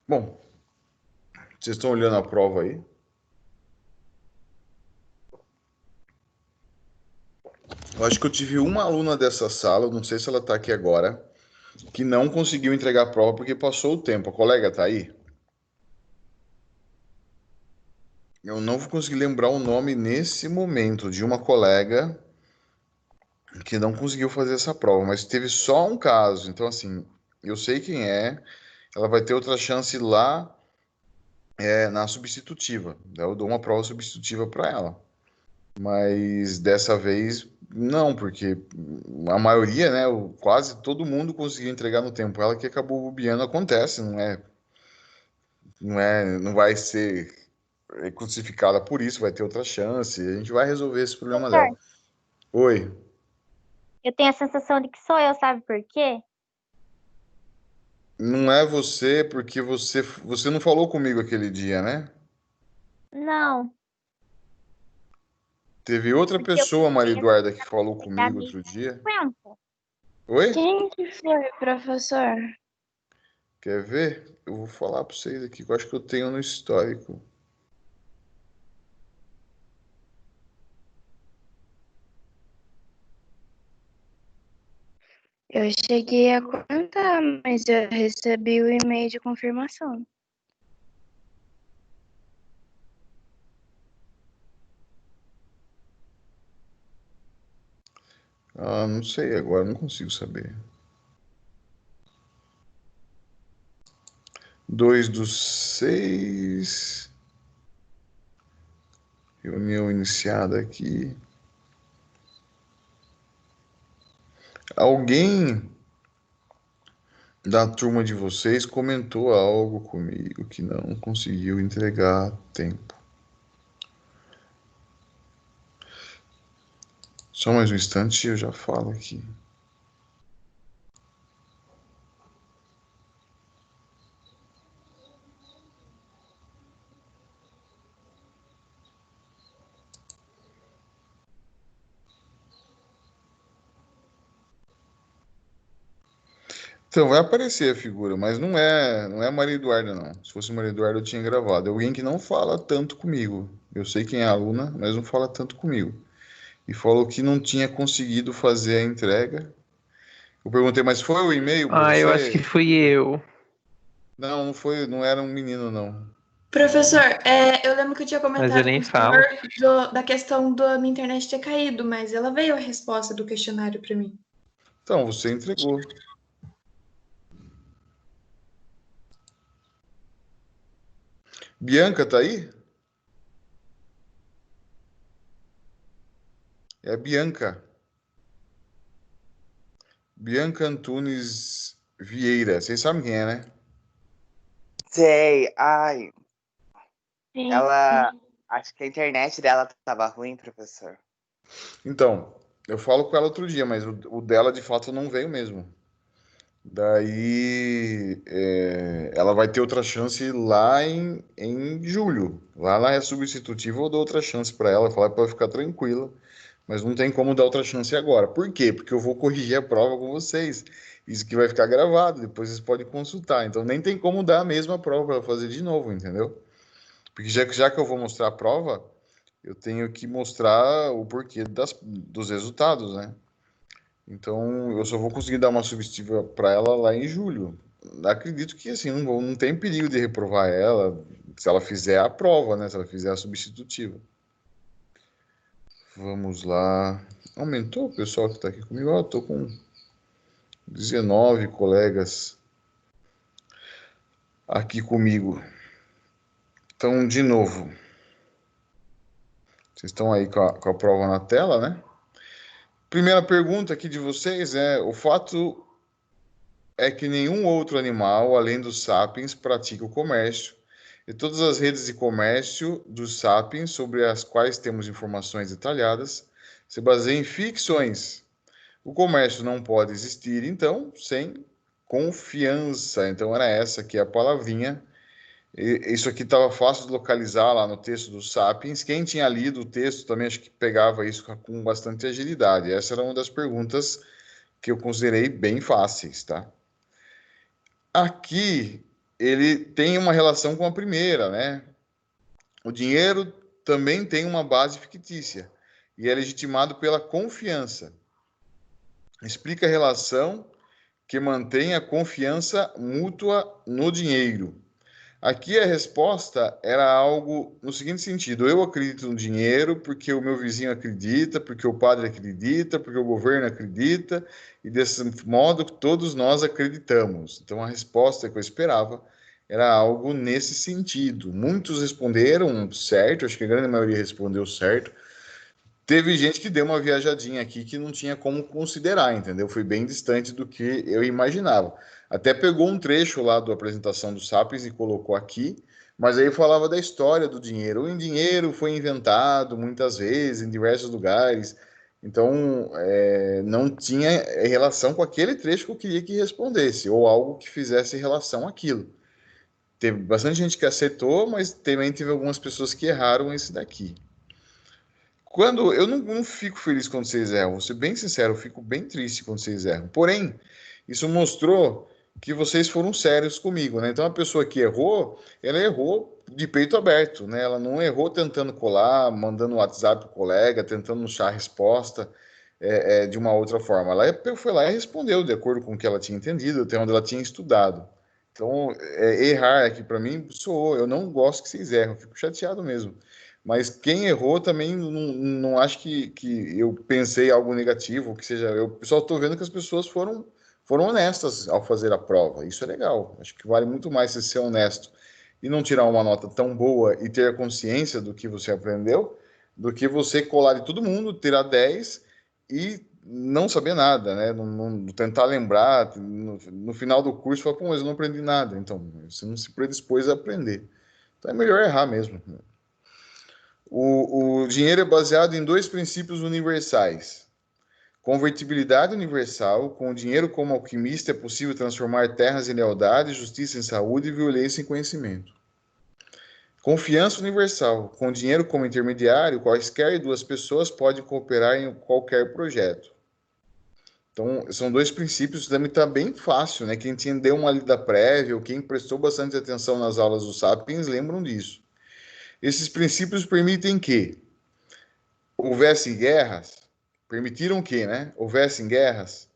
Bom, vocês estão olhando a prova aí? Eu acho que eu tive uma aluna dessa sala, não sei se ela está aqui agora, que não conseguiu entregar a prova porque passou o tempo. A colega está aí? Eu não vou conseguir lembrar o nome nesse momento de uma colega que não conseguiu fazer essa prova, mas teve só um caso. Então, assim, eu sei quem é. Ela vai ter outra chance lá na substitutiva. Eu dou uma prova substitutiva para ela. Mas dessa vez, não, porque a maioria, né, quase todo mundo conseguiu entregar no tempo. Ela que acabou bobeando, acontece, não vai ser crucificada por isso, vai ter outra chance. A gente vai resolver esse problema dela. Professor, Oi. eu tenho a sensação de que sou eu, sabe por quê? Não é você, porque você não falou comigo aquele dia, né? Não, Teve outra porque eu pessoa, Maria tenho Eduarda, que falou a comigo minha outro dia. frequência. Oi? Quem que foi, professor? Quer ver? Eu vou falar para vocês aqui, que eu acho que eu tenho no histórico. Eu cheguei a contar, mas eu recebi o e-mail de confirmação. Ah, não sei, agora não consigo saber. 2/6. Reunião iniciada aqui. Alguém da turma de vocês comentou algo comigo que não conseguiu entregar a tempo. Só mais um instante e eu já falo aqui. Então, vai aparecer a figura, mas não é Maria Eduarda, não. Se fosse Maria Eduarda, eu tinha gravado. É alguém que não fala tanto comigo. Eu sei quem é a aluna, mas não fala tanto comigo. E falou que não tinha conseguido fazer a entrega. Eu perguntei, mas foi o e-mail para Ah, eu acho que você? fui eu. Não, não foi, não era um menino, não. Professor, eu lembro que eu tinha Mas eu comentado com nem o falo. senhor da questão da minha internet ter caído, mas ela veio a resposta do questionário para mim. Então, você entregou. Bianca tá aí? É a Bianca. Bianca Antunes Vieira. Vocês sabem quem é, né? Sei, ai, Sim. ela. Acho que a internet dela tava ruim, professor. Então, eu falo com ela outro dia, mas o dela de fato não veio mesmo. Daí ela vai ter outra chance lá em julho. Lá ela é substitutiva, eu dou outra chance para ela, falar para ela ficar tranquila. Mas não tem como dar outra chance agora. Por quê? Porque eu vou corrigir a prova com vocês. Isso que vai ficar gravado, depois vocês podem consultar. Então nem tem como dar a mesma prova para ela fazer de novo, entendeu? Porque já que eu vou mostrar a prova, eu tenho que mostrar o porquê dos resultados, né? Então, eu só vou conseguir dar uma substitutiva para ela lá em julho. Acredito que, assim, não tem perigo de reprovar ela se ela fizer a prova, né? Se ela fizer a substitutiva. Vamos lá. Aumentou o pessoal que está aqui comigo? Eu estou com 19 colegas aqui comigo. Então, de novo, vocês estão aí com a prova na tela, né? Primeira pergunta aqui de vocês é: o fato é que nenhum outro animal, além dos sapiens, pratica o comércio, e todas as redes de comércio dos sapiens, sobre as quais temos informações detalhadas, se baseiam em ficções. O comércio não pode existir, então, sem confiança. Então, era essa aqui a palavrinha. Isso aqui estava fácil de localizar lá no texto dos Sapiens. Quem tinha lido o texto também acho que pegava isso com bastante agilidade. Essa era uma das perguntas que eu considerei bem fáceis, tá? Aqui ele tem uma relação com a primeira, né? O dinheiro também tem uma base fictícia e é legitimado pela confiança. Explica a relação que mantém a confiança mútua no dinheiro. Aqui a resposta era algo no seguinte sentido: eu acredito no dinheiro porque o meu vizinho acredita, porque o padre acredita, porque o governo acredita, e desse modo todos nós acreditamos. Então a resposta que eu esperava era algo nesse sentido. Muitos responderam certo, acho que a grande maioria respondeu certo. Teve gente que deu uma viajadinha aqui que não tinha como considerar, entendeu? Foi bem distante do que eu imaginava. Até pegou um trecho lá da apresentação do Sapiens e colocou aqui, mas aí falava da história do dinheiro. O dinheiro foi inventado muitas vezes em diversos lugares, então não tinha relação com aquele trecho que eu queria que respondesse, ou algo que fizesse relação àquilo. Teve bastante gente que acertou, mas também teve algumas pessoas que erraram esse daqui. Quando eu não fico feliz quando vocês erram, vou ser bem sincero, eu fico bem triste quando vocês erram. Porém, isso mostrou que vocês foram sérios comigo, né? Então a pessoa que errou, ela errou de peito aberto, né? Ela não errou tentando colar, mandando WhatsApp pro colega, tentando achar a resposta de uma outra forma. Ela foi lá e respondeu de acordo com o que ela tinha entendido, até onde ela tinha estudado. Então, errar aqui para mim sou eu não gosto que vocês erram, eu fico chateado mesmo. Mas quem errou também não acho que eu pensei algo negativo, que seja. Eu só estou vendo que as pessoas foram honestas ao fazer a prova. Isso é legal. Acho que vale muito mais você ser honesto e não tirar uma nota tão boa e ter a consciência do que você aprendeu, do que você colar de todo mundo, tirar 10 e não saber nada, né? Não tentar lembrar. No final do curso, falar, pô, mas eu não aprendi nada. Então, você não se predispôs a aprender. Então é melhor errar mesmo. O dinheiro é baseado em dois princípios universais: convertibilidade universal. Com o dinheiro como alquimista é possível transformar terras em lealdade, justiça em saúde e violência em conhecimento. Confiança universal. Com o dinheiro como intermediário, quaisquer duas pessoas podem cooperar em qualquer projeto. Então, são dois princípios que também está bem fácil, né? Quem entendeu uma lida prévia ou quem prestou bastante atenção nas aulas do Sapiens lembram disso. Esses princípios permitem que houvessem guerras, permitiram que, né? Houvessem guerras,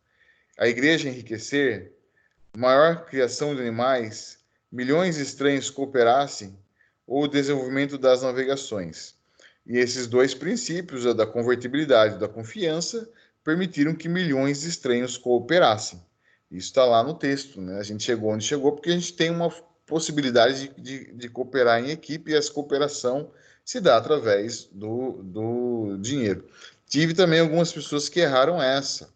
a igreja enriquecer, maior criação de animais, milhões de estranhos cooperassem, ou o desenvolvimento das navegações. E esses dois princípios, a da convertibilidade e da confiança, permitiram que milhões de estranhos cooperassem. Isso está lá no texto, né? A gente chegou onde chegou porque a gente tem uma possibilidade de cooperar em equipe e essa cooperação se dá através do dinheiro. Tive também algumas pessoas que erraram essa.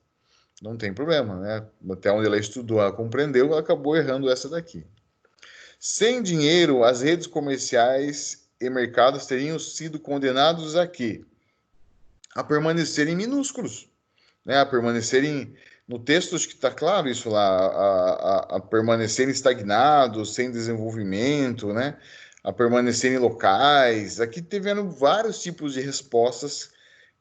Não tem problema, né? Até onde ela estudou, ela compreendeu, ela acabou errando essa daqui. Sem dinheiro, as redes comerciais e mercados teriam sido condenados a quê? A permanecerem minúsculos, né? A permanecerem, no texto acho que está claro isso lá, a permanecerem estagnados, sem desenvolvimento, né? A permanecerem locais. Aqui tiveram vários tipos de respostas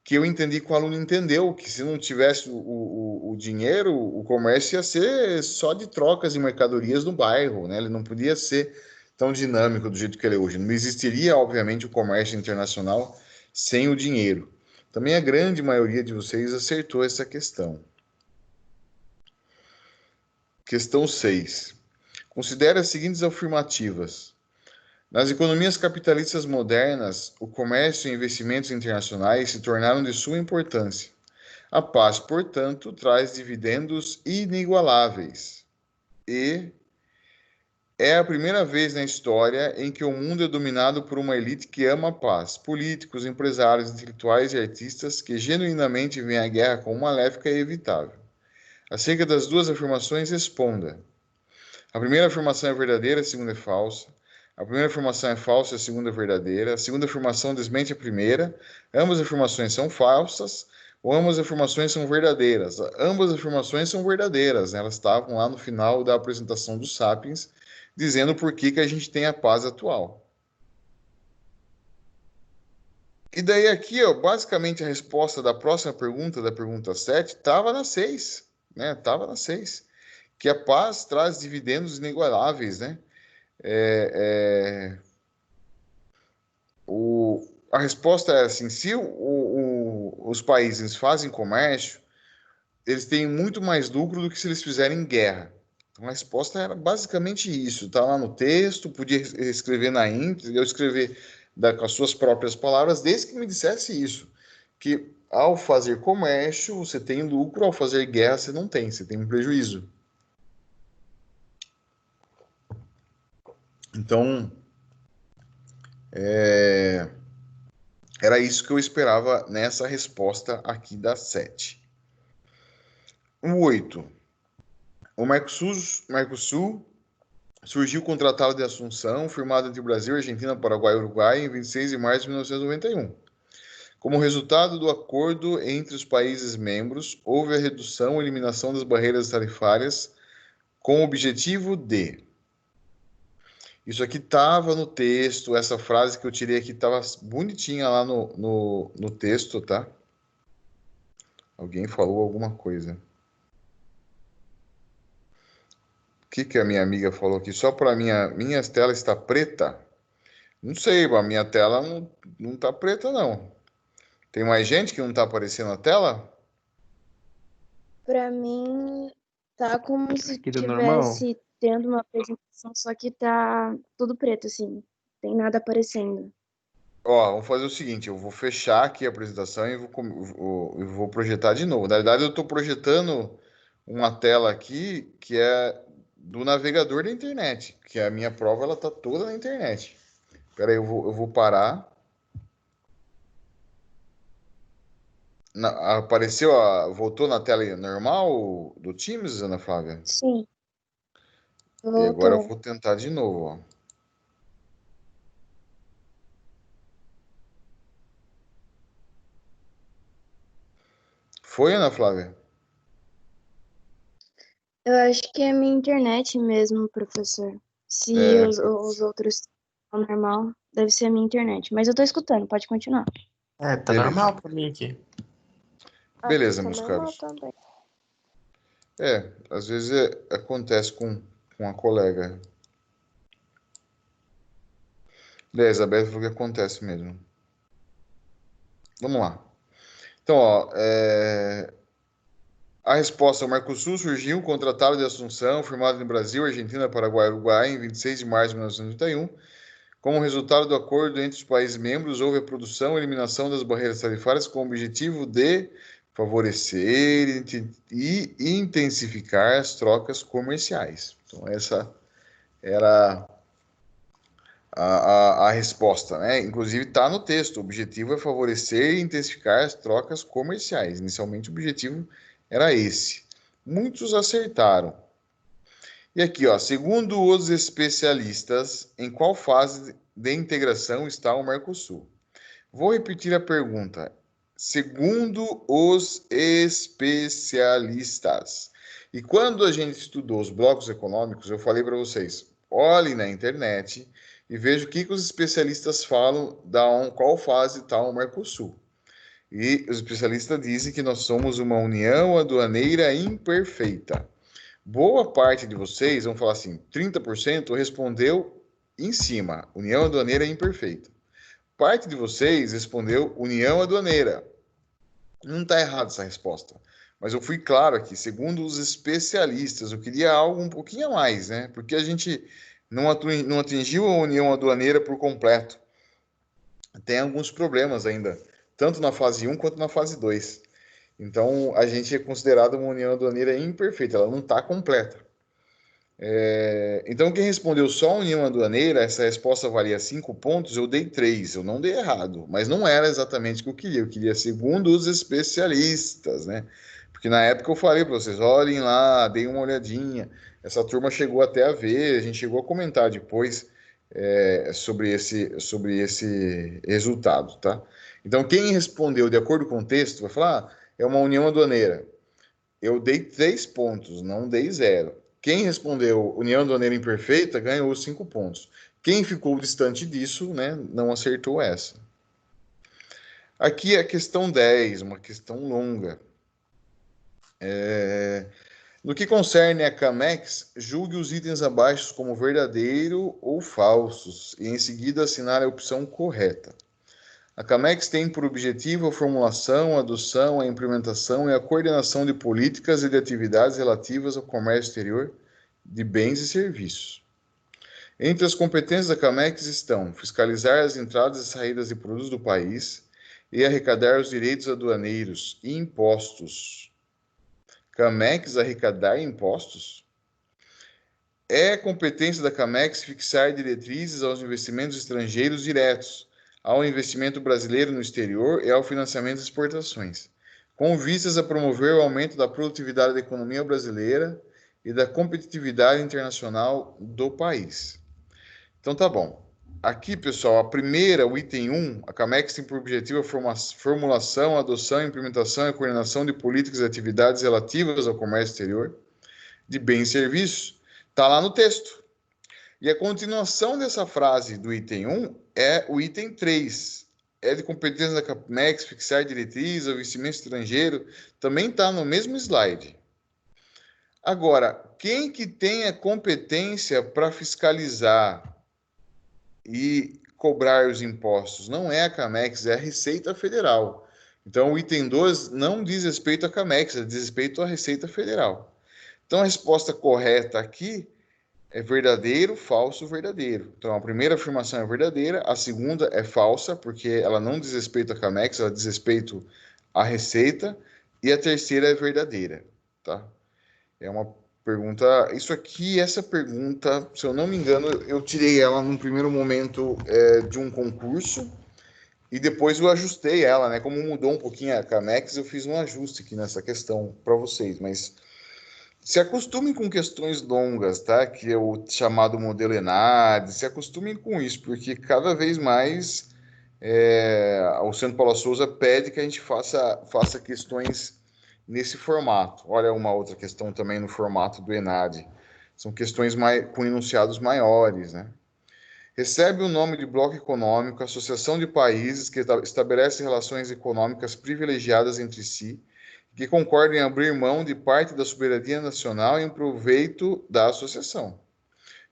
que eu entendi que o aluno entendeu, que se não tivesse o dinheiro, o comércio ia ser só de trocas de mercadorias no bairro, né? Ele não podia ser tão dinâmico do jeito que ele é hoje. Não existiria, obviamente, o comércio internacional sem o dinheiro. Também a grande maioria de vocês acertou essa questão. Questão 6. Considere as seguintes afirmativas. Nas economias capitalistas modernas, o comércio e investimentos internacionais se tornaram de suma importância. A paz, portanto, traz dividendos inigualáveis. E é a primeira vez na história em que o mundo é dominado por uma elite que ama a paz. Políticos, empresários, intelectuais e artistas que genuinamente veem a guerra como maléfica e evitável. Acerca das duas afirmações, responda. A primeira afirmação é verdadeira, a segunda é falsa. A primeira afirmação é falsa, a segunda é verdadeira. A segunda afirmação desmente a primeira. Ambas as afirmações são falsas ou ambas as afirmações são verdadeiras. Ambas as afirmações são verdadeiras, né? Elas estavam lá no final da apresentação dos Sapiens, dizendo por que a gente tem a paz atual. E daí aqui, ó, basicamente a resposta da próxima pergunta, da pergunta 7, estava na 6, né? Estava na 6. Que a paz traz dividendos inigualáveis, né? A resposta é assim, se os países fazem comércio, eles têm muito mais lucro do que se eles fizerem guerra. Então a resposta era basicamente isso, está lá no texto, podia escrever na íntegra, eu escrever com as suas próprias palavras, desde que me dissesse isso, que ao fazer comércio você tem lucro, ao fazer guerra você não tem, você tem um prejuízo. Então, era isso que eu esperava nessa resposta aqui da 7. O 8. O Mercosul surgiu com o Tratado de Assunção, firmado entre Brasil, Argentina, Paraguai e Uruguai em 26 de março de 1991. Como resultado do acordo entre os países membros, houve a redução e eliminação das barreiras tarifárias com o objetivo de... Isso aqui estava no texto, essa frase que eu tirei aqui estava bonitinha lá no texto, tá? Alguém falou alguma coisa. O que a minha amiga falou aqui? Só para minha tela está preta? Não sei, a minha tela não está preta, não. Tem mais gente que não está aparecendo na tela? Pra mim, tá como se Aqui do normal. tivesse tendo uma apresentação, só que tá tudo preto, assim. Não tem nada aparecendo. Ó, vamos fazer o seguinte, eu vou fechar aqui a apresentação e vou projetar de novo. Na verdade, eu estou projetando uma tela aqui que é do navegador da internet, que a minha prova ela está toda na internet. Espera aí, eu vou parar. Apareceu, voltou na tela normal do Teams, Ana Flávia? Sim. E agora eu Voltou. vou tentar de novo, ó. Foi, Ana Flávia? Eu acho que é minha internet mesmo, professor. Se os outros estão normal, deve ser a minha internet. Mas eu tô escutando, pode continuar. Tá Beleza. normal pra mim aqui. Beleza, Aqui meus tá normal caros. também. Às vezes acontece com a colega. A Isabel falou que acontece mesmo. Vamos lá. Então, ó, a resposta: o Mercosul surgiu com o Tratado de Assunção, firmado no Brasil, Argentina, Paraguai e Uruguai, em 26 de março de 1981. Como resultado do acordo entre os países membros, houve a produção e eliminação das barreiras tarifárias com o objetivo de favorecer e intensificar as trocas comerciais. Então, essa era a resposta, né? Inclusive está no texto: o objetivo é favorecer e intensificar as trocas comerciais. Inicialmente o objetivo era esse. Muitos acertaram. E aqui, ó, segundo os especialistas, em qual fase de integração está o Mercosul? Vou repetir a pergunta. Segundo os especialistas. E quando a gente estudou os blocos econômicos, eu falei para vocês, olhem na internet e vejam o que os especialistas falam qual fase está o Mercosul. E os especialistas dizem que nós somos uma união aduaneira imperfeita. Boa parte de vocês vão falar assim, 30% respondeu em cima, união aduaneira imperfeita. Parte de vocês respondeu união aduaneira. Não está errada essa resposta. Mas eu fui claro aqui, segundo os especialistas, eu queria algo um pouquinho a mais, né? Porque a gente não atingiu a união aduaneira por completo. Tem alguns problemas ainda, tanto na fase 1 quanto na fase 2. Então, a gente é considerado uma união aduaneira imperfeita, ela não está completa. Então, quem respondeu só união aduaneira, essa resposta valia 5 pontos, eu dei 3, eu não dei errado, mas não era exatamente o que eu queria segundo os especialistas, né? Porque na época eu falei para vocês, olhem lá, deem uma olhadinha, essa turma chegou até a ver, a gente chegou a comentar depois sobre esse resultado, tá? Então, quem respondeu de acordo com o texto, vai falar, é uma união aduaneira. Eu dei 3 pontos, não dei 0. Quem respondeu união aduaneira imperfeita ganhou 5 pontos. Quem ficou distante disso, né, não acertou essa. Aqui é a questão 10, uma questão longa. No que concerne a CAMEX, julgue os itens abaixo como verdadeiro ou falsos e em seguida assinar a opção correta. A CAMEX tem por objetivo a formulação, a adoção, a implementação e a coordenação de políticas e de atividades relativas ao comércio exterior de bens e serviços. Entre as competências da CAMEX estão fiscalizar as entradas e saídas de produtos do país e arrecadar os direitos aduaneiros e impostos. CAMEX arrecadar impostos? É competência da CAMEX fixar diretrizes aos investimentos estrangeiros diretos, ao investimento brasileiro no exterior e ao financiamento de exportações, com vistas a promover o aumento da produtividade da economia brasileira e da competitividade internacional do país. Então tá bom. Aqui, pessoal, a primeira, o item 1, a CAMEX tem por objetivo a formulação, adoção, implementação e coordenação de políticas e atividades relativas ao comércio exterior de bens e serviços, está lá no texto. E a continuação dessa frase do item 1 é o item 3. É de competência da CAMEX fixar diretrizes ao investimento estrangeiro, também está no mesmo slide. Agora, quem que tem a competência para fiscalizar e cobrar os impostos? Não é a CAMEX, é a Receita Federal. Então, o item 2 não diz respeito à CAMEX, diz respeito à Receita Federal. Então, a resposta correta aqui é verdadeiro, falso, verdadeiro. Então, a primeira afirmação é verdadeira, a segunda é falsa, porque ela não diz respeito à CAMEX, ela diz respeito à Receita, e a terceira é verdadeira, tá? É uma pergunta... essa pergunta, se eu não me engano, eu tirei ela num primeiro momento de um concurso, e depois eu ajustei ela, né? Como mudou um pouquinho a CAMEX, eu fiz um ajuste aqui nessa questão para vocês, mas... Se acostumem com questões longas, tá? Que é o chamado modelo ENAD. Se acostumem com isso, porque cada vez mais o Centro Paula Souza pede que a gente faça questões nesse formato. Olha uma outra questão também no formato do ENAD. São questões com enunciados maiores, né? Recebe o nome de bloco econômico, associação de países que estabelece relações econômicas privilegiadas entre si, que concordam em abrir mão de parte da soberania nacional em proveito da associação.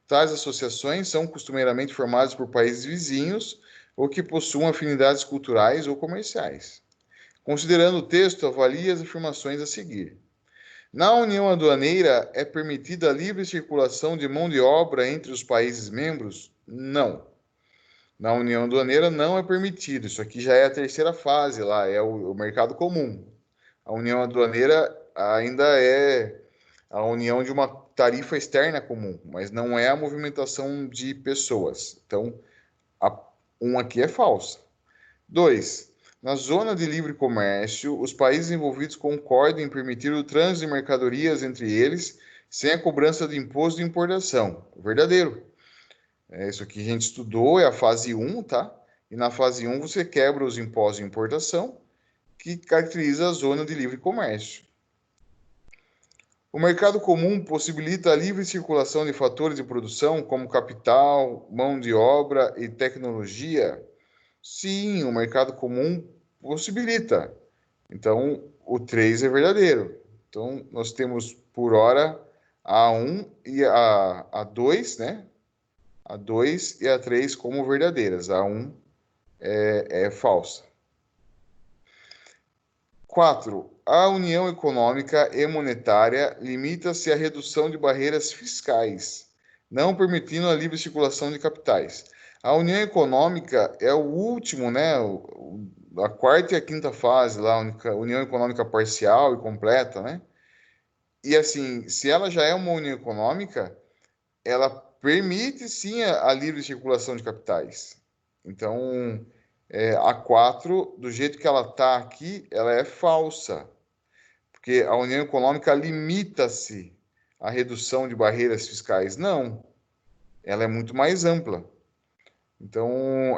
Tais associações são costumeiramente formadas por países vizinhos ou que possuam afinidades culturais ou comerciais. Considerando o texto, avalie as afirmações a seguir. Na União Aduaneira, é permitida a livre circulação de mão de obra entre os países membros? Não. Na União Aduaneira não é permitido. Isso aqui já é a terceira fase lá, é o mercado comum. A União Aduaneira ainda é a união de uma tarifa externa comum, mas não é a movimentação de pessoas. Então, aqui é falsa. 2. Na zona de livre comércio, os países envolvidos concordam em permitir o trânsito de mercadorias entre eles sem a cobrança de imposto de importação. Verdadeiro. Isso aqui a gente estudou, é a fase 1, tá? E na fase 1 você quebra os impostos de importação, que caracteriza a zona de livre comércio. O mercado comum possibilita a livre circulação de fatores de produção, como capital, mão de obra e tecnologia? Sim, o mercado comum possibilita. Então, o 3 é verdadeiro. Então, nós temos, por hora, a 1 e a 2, né? A 2 e a 3 como verdadeiras. A 1 é falsa. 4. A União Econômica e Monetária limita-se à redução de barreiras fiscais, não permitindo a livre circulação de capitais. A União Econômica é o último, né? A quarta e a quinta fase, lá, a União Econômica Parcial e completa, né? E assim, se ela já é uma União Econômica, ela permite sim a livre circulação de capitais. Então, a 4, do jeito que ela está aqui, ela é falsa. Porque a União Econômica limita-se à redução de barreiras fiscais. Não. Ela é muito mais ampla. Então,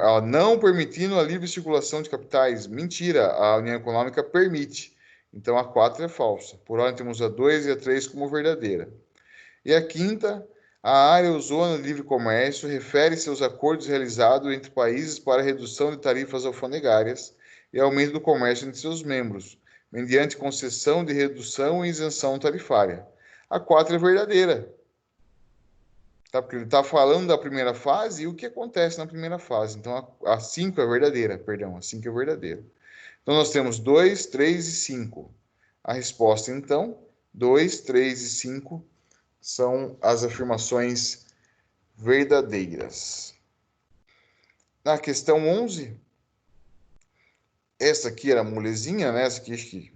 ela não permitindo a livre circulação de capitais. Mentira, a União Econômica permite. Então, a 4 é falsa. Por hora, temos a 2 e a 3 como verdadeira. E a quinta, a área ou zona de livre comércio refere-se aos acordos realizados entre países para redução de tarifas alfandegárias e aumento do comércio entre seus membros, mediante concessão de redução e isenção tarifária. A 4 é verdadeira. Tá? Porque ele está falando da primeira fase e o que acontece na primeira fase. Então, a 5 é verdadeira, perdão, a 5 é verdadeira. Então, nós temos 2, 3 e 5. A resposta, então, 2, 3 e 5 são as afirmações verdadeiras. Na questão 11, essa aqui era molezinha, né? Essa aqui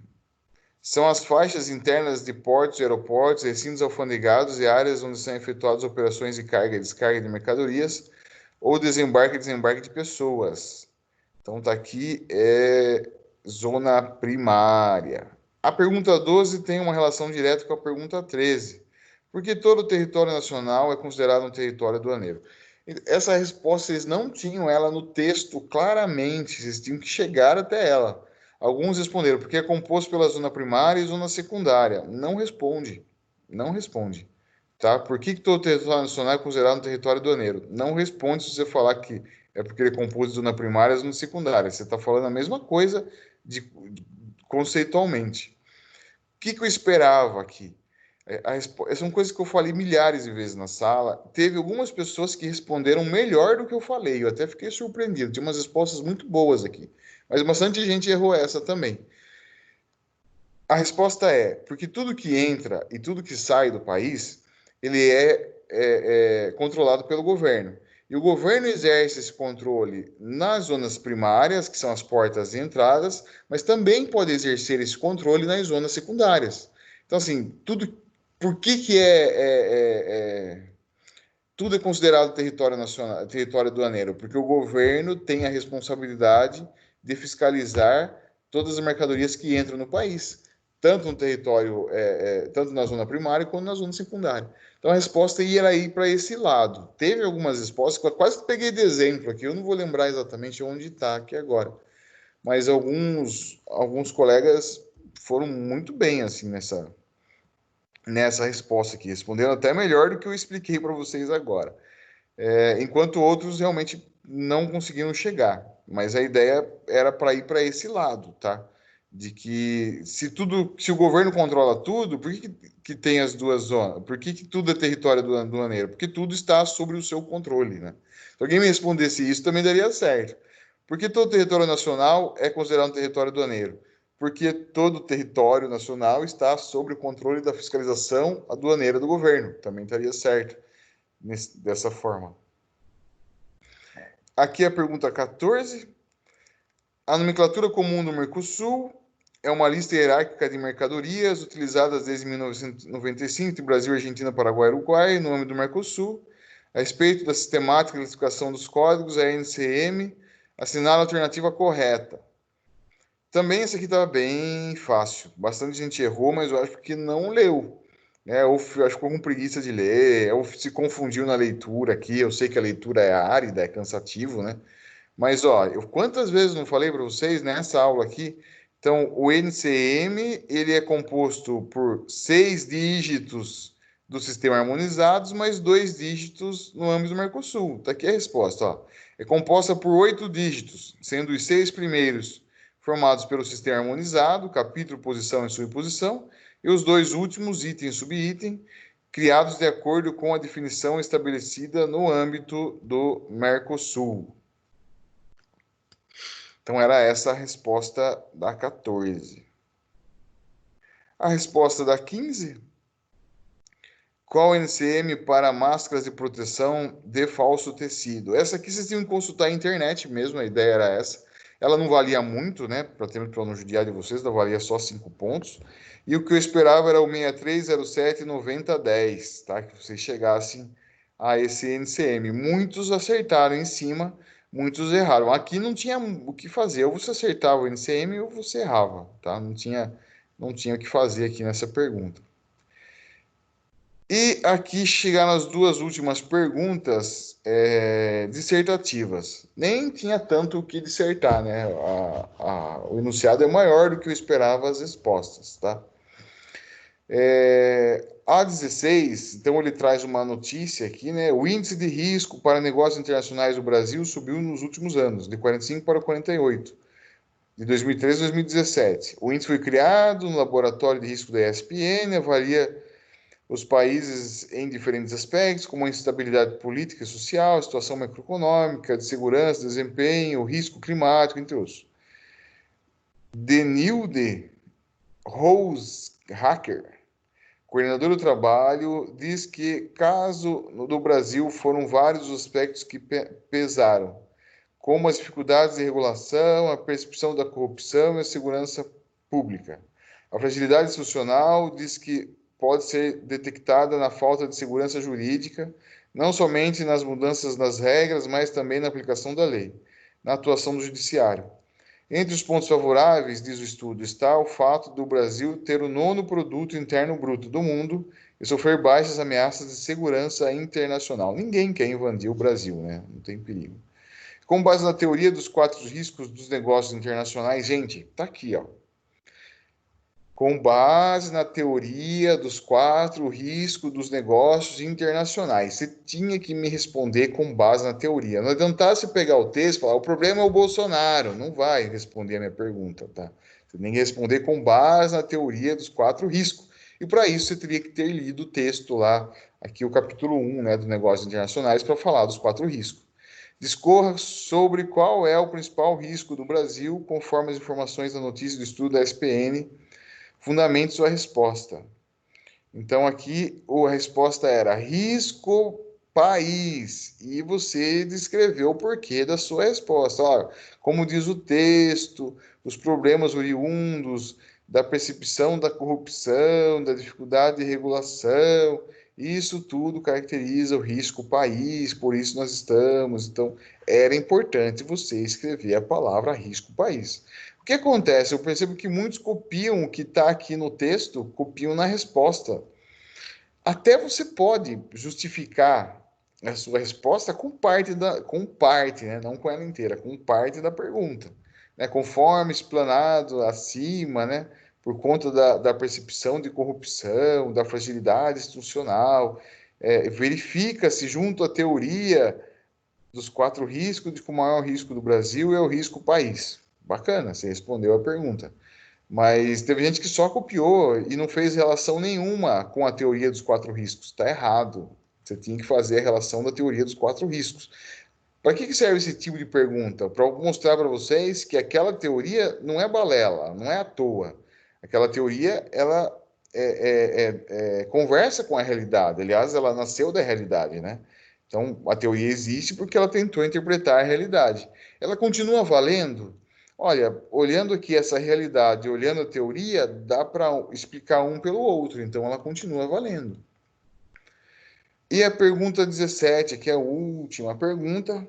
são as faixas internas de portos, aeroportos, recintos alfandegados e áreas onde são efetuadas operações de carga e descarga de mercadorias ou desembarque e desembarque de pessoas. Então, tá aqui, zona primária. A pergunta 12 tem uma relação direta com a pergunta 13. Porque todo o território nacional é considerado um território aduaneiro. Essa resposta, eles não tinham ela no texto claramente, vocês tinham que chegar até ela. Alguns responderam, porque é composto pela zona primária e zona secundária. Não responde. Não responde. Tá? Por que todo o território nacional é considerado um território aduaneiro? Não responde se você falar que é porque ele é composto de zona primária e zona secundária. Você está falando a mesma coisa conceitualmente. O que eu esperava aqui? São coisas que eu falei milhares de vezes na sala. Teve algumas pessoas que responderam melhor do que eu falei. Eu até fiquei surpreendido. Tinha umas respostas muito boas aqui. Mas bastante gente errou essa também. A resposta é porque tudo que entra e tudo que sai do país, ele é controlado pelo governo. E o governo exerce esse controle nas zonas primárias, que são as portas de entradas, mas também pode exercer esse controle nas zonas secundárias. Então, assim, por que tudo é considerado território nacional, território aduaneiro? Porque o governo tem a responsabilidade de fiscalizar todas as mercadorias que entram no país, tanto no território, tanto na zona primária quanto na zona secundária. Então a resposta ia ir para esse lado. Teve algumas respostas que eu quase peguei de exemplo aqui, eu não vou lembrar exatamente onde está aqui agora, mas alguns colegas foram muito bem assim nessa resposta aqui, respondendo até melhor do que eu expliquei para vocês agora. Enquanto outros realmente não conseguiram chegar, mas a ideia era para ir para esse lado, tá? de que se o governo controla tudo, por que tem as duas zonas? Por que tudo é território aduaneiro? Porque tudo está sobre o seu controle, né? Se alguém me respondesse isso, também daria certo. Por que todo território nacional é considerado um território aduaneiro? Porque todo território nacional está sob o controle da fiscalização aduaneira do governo. Também estaria certo dessa forma. Aqui a pergunta 14. A nomenclatura comum do Mercosul é uma lista hierárquica de mercadorias utilizadas desde 1995 entre Brasil, Argentina, Paraguai e Uruguai, no âmbito do Mercosul. A respeito da sistemática e classificação dos códigos, a NCM assinala a alternativa correta. Também essa aqui estava bem fácil. Bastante gente errou, mas eu acho que não leu. Ou acho que ficou com preguiça de ler, ou se confundiu na leitura aqui. Eu sei que a leitura é árida, é cansativo, né? Mas, quantas vezes não falei para vocês nessa aula aqui? Então, o NCM, ele é composto por 6 dígitos do sistema harmonizados, mais 2 dígitos no âmbito do Mercosul. Está aqui a resposta, É composta por 8 dígitos, sendo os 6 primeiros formados pelo sistema harmonizado, capítulo, posição e subposição, e os 2 últimos, item e subitem, criados de acordo com a definição estabelecida no âmbito do Mercosul. Então, era essa a resposta da 14. A resposta da 15. Qual NCM para máscaras de proteção de falso tecido? Essa aqui vocês tinham que consultar a internet mesmo, a ideia era essa. Ela não valia muito, né? Para ter para não judiar de vocês, ela valia só 5 pontos. E o que eu esperava era o 63079010, tá? Que vocês chegassem a esse NCM. Muitos acertaram em cima, muitos erraram. Aqui não tinha o que fazer, ou você acertava o NCM ou você errava, tá? Não tinha o que fazer aqui nessa pergunta. E aqui chegaram as 2 últimas perguntas dissertativas. Nem tinha tanto o que dissertar, né? O enunciado é maior do que eu esperava as respostas, tá? A 16, então ele traz uma notícia aqui, né? O índice de risco para negócios internacionais do Brasil subiu nos últimos anos, de 45 para 48, de 2013 a 2017. O índice foi criado no laboratório de risco da ESPN, avalia os países em diferentes aspectos, como a instabilidade política e social, a situação macroeconômica, de segurança, desempenho, risco climático, entre outros. Denilde Rose-Hacker, coordenador do trabalho, diz que, caso do Brasil, foram vários os aspectos que pesaram, como as dificuldades de regulação, a percepção da corrupção e a segurança pública. A fragilidade institucional diz que pode ser detectada na falta de segurança jurídica, não somente nas mudanças nas regras, mas também na aplicação da lei, na atuação do judiciário. Entre os pontos favoráveis, diz o estudo, está o fato do Brasil ter o 9º produto interno bruto do mundo e sofrer baixas ameaças de segurança internacional. Ninguém quer invadir o Brasil, né? Não tem perigo. Com base na teoria dos 4 riscos dos negócios internacionais, gente, tá aqui, Com base na teoria dos 4 riscos dos negócios internacionais. Você tinha que me responder com base na teoria. Não adiantasse pegar o texto e falar, o problema é o Bolsonaro. Não vai responder a minha pergunta, tá? Você tem que responder com base na teoria dos 4 riscos. E para isso você teria que ter lido o texto lá, aqui o capítulo 1, né, dos negócios internacionais, para falar dos 4 riscos. Discorra sobre qual é o principal risco do Brasil, conforme as informações da notícia do estudo da SPN, fundamente sua resposta. Então, aqui a resposta era risco país. E você descreveu o porquê da sua resposta. Como diz o texto, os problemas oriundos da percepção da corrupção, da dificuldade de regulação, isso tudo caracteriza o risco país, por isso nós estamos. Então, era importante você escrever a palavra risco país. O que acontece? Eu percebo que muitos copiam o que está aqui no texto, copiam na resposta. Até você pode justificar a sua resposta com parte, né? Não com ela inteira, com parte da pergunta. Né? Conforme explanado acima, né? Por conta da percepção de corrupção, da fragilidade institucional, verifica-se junto à teoria dos 4 riscos de que o maior risco do Brasil é o risco país. Bacana, você respondeu a pergunta. Mas teve gente que só copiou e não fez relação nenhuma com a teoria dos 4 riscos. Está errado. Você tinha que fazer a relação da teoria dos 4 riscos. Para que serve esse tipo de pergunta? Para mostrar para vocês que aquela teoria não é balela, não é à toa. Aquela teoria, ela conversa com a realidade. Aliás, ela nasceu da realidade, né? Então, a teoria existe porque ela tentou interpretar a realidade. Ela continua valendo? Olha, olhando aqui essa realidade, olhando a teoria, dá para explicar um pelo outro. Então, ela continua valendo. E a pergunta 17, que é a última pergunta.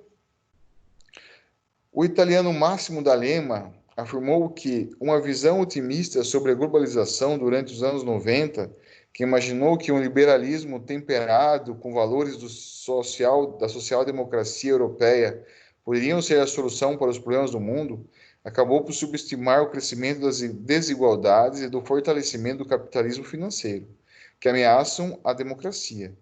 O italiano Massimo D'Alema afirmou que uma visão otimista sobre a globalização durante os anos 90, que imaginou que um liberalismo temperado com valores da social-democracia europeia poderiam ser a solução para os problemas do mundo, acabou por subestimar o crescimento das desigualdades e do fortalecimento do capitalismo financeiro, que ameaçam a democracia.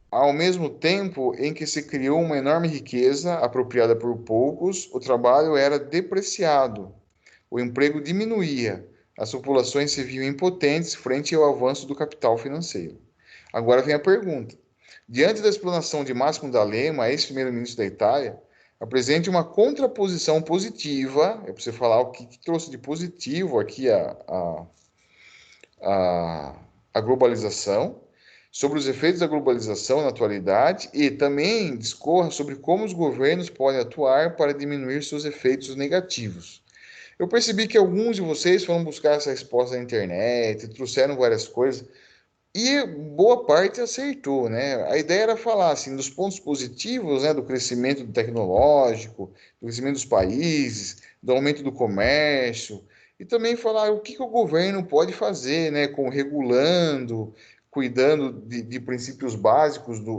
Ao mesmo tempo em que se criou uma enorme riqueza apropriada por poucos, o trabalho era depreciado, o emprego diminuía, as populações se viam impotentes frente ao avanço do capital financeiro. Agora vem a pergunta. Diante da explanação de Massimo D'Alema, ex-primeiro-ministro da Itália, apresente uma contraposição positiva, é para você falar o que trouxe de positivo aqui a globalização, sobre os efeitos da globalização na atualidade e também discorra sobre como os governos podem atuar para diminuir seus efeitos negativos. Eu percebi que alguns de vocês foram buscar essa resposta na internet, trouxeram várias coisas, e boa parte acertou, né? A ideia era falar assim dos pontos positivos, né, do crescimento tecnológico, do crescimento dos países, do aumento do comércio, e também falar o que o governo pode fazer, né, com regulando, cuidando de princípios básicos de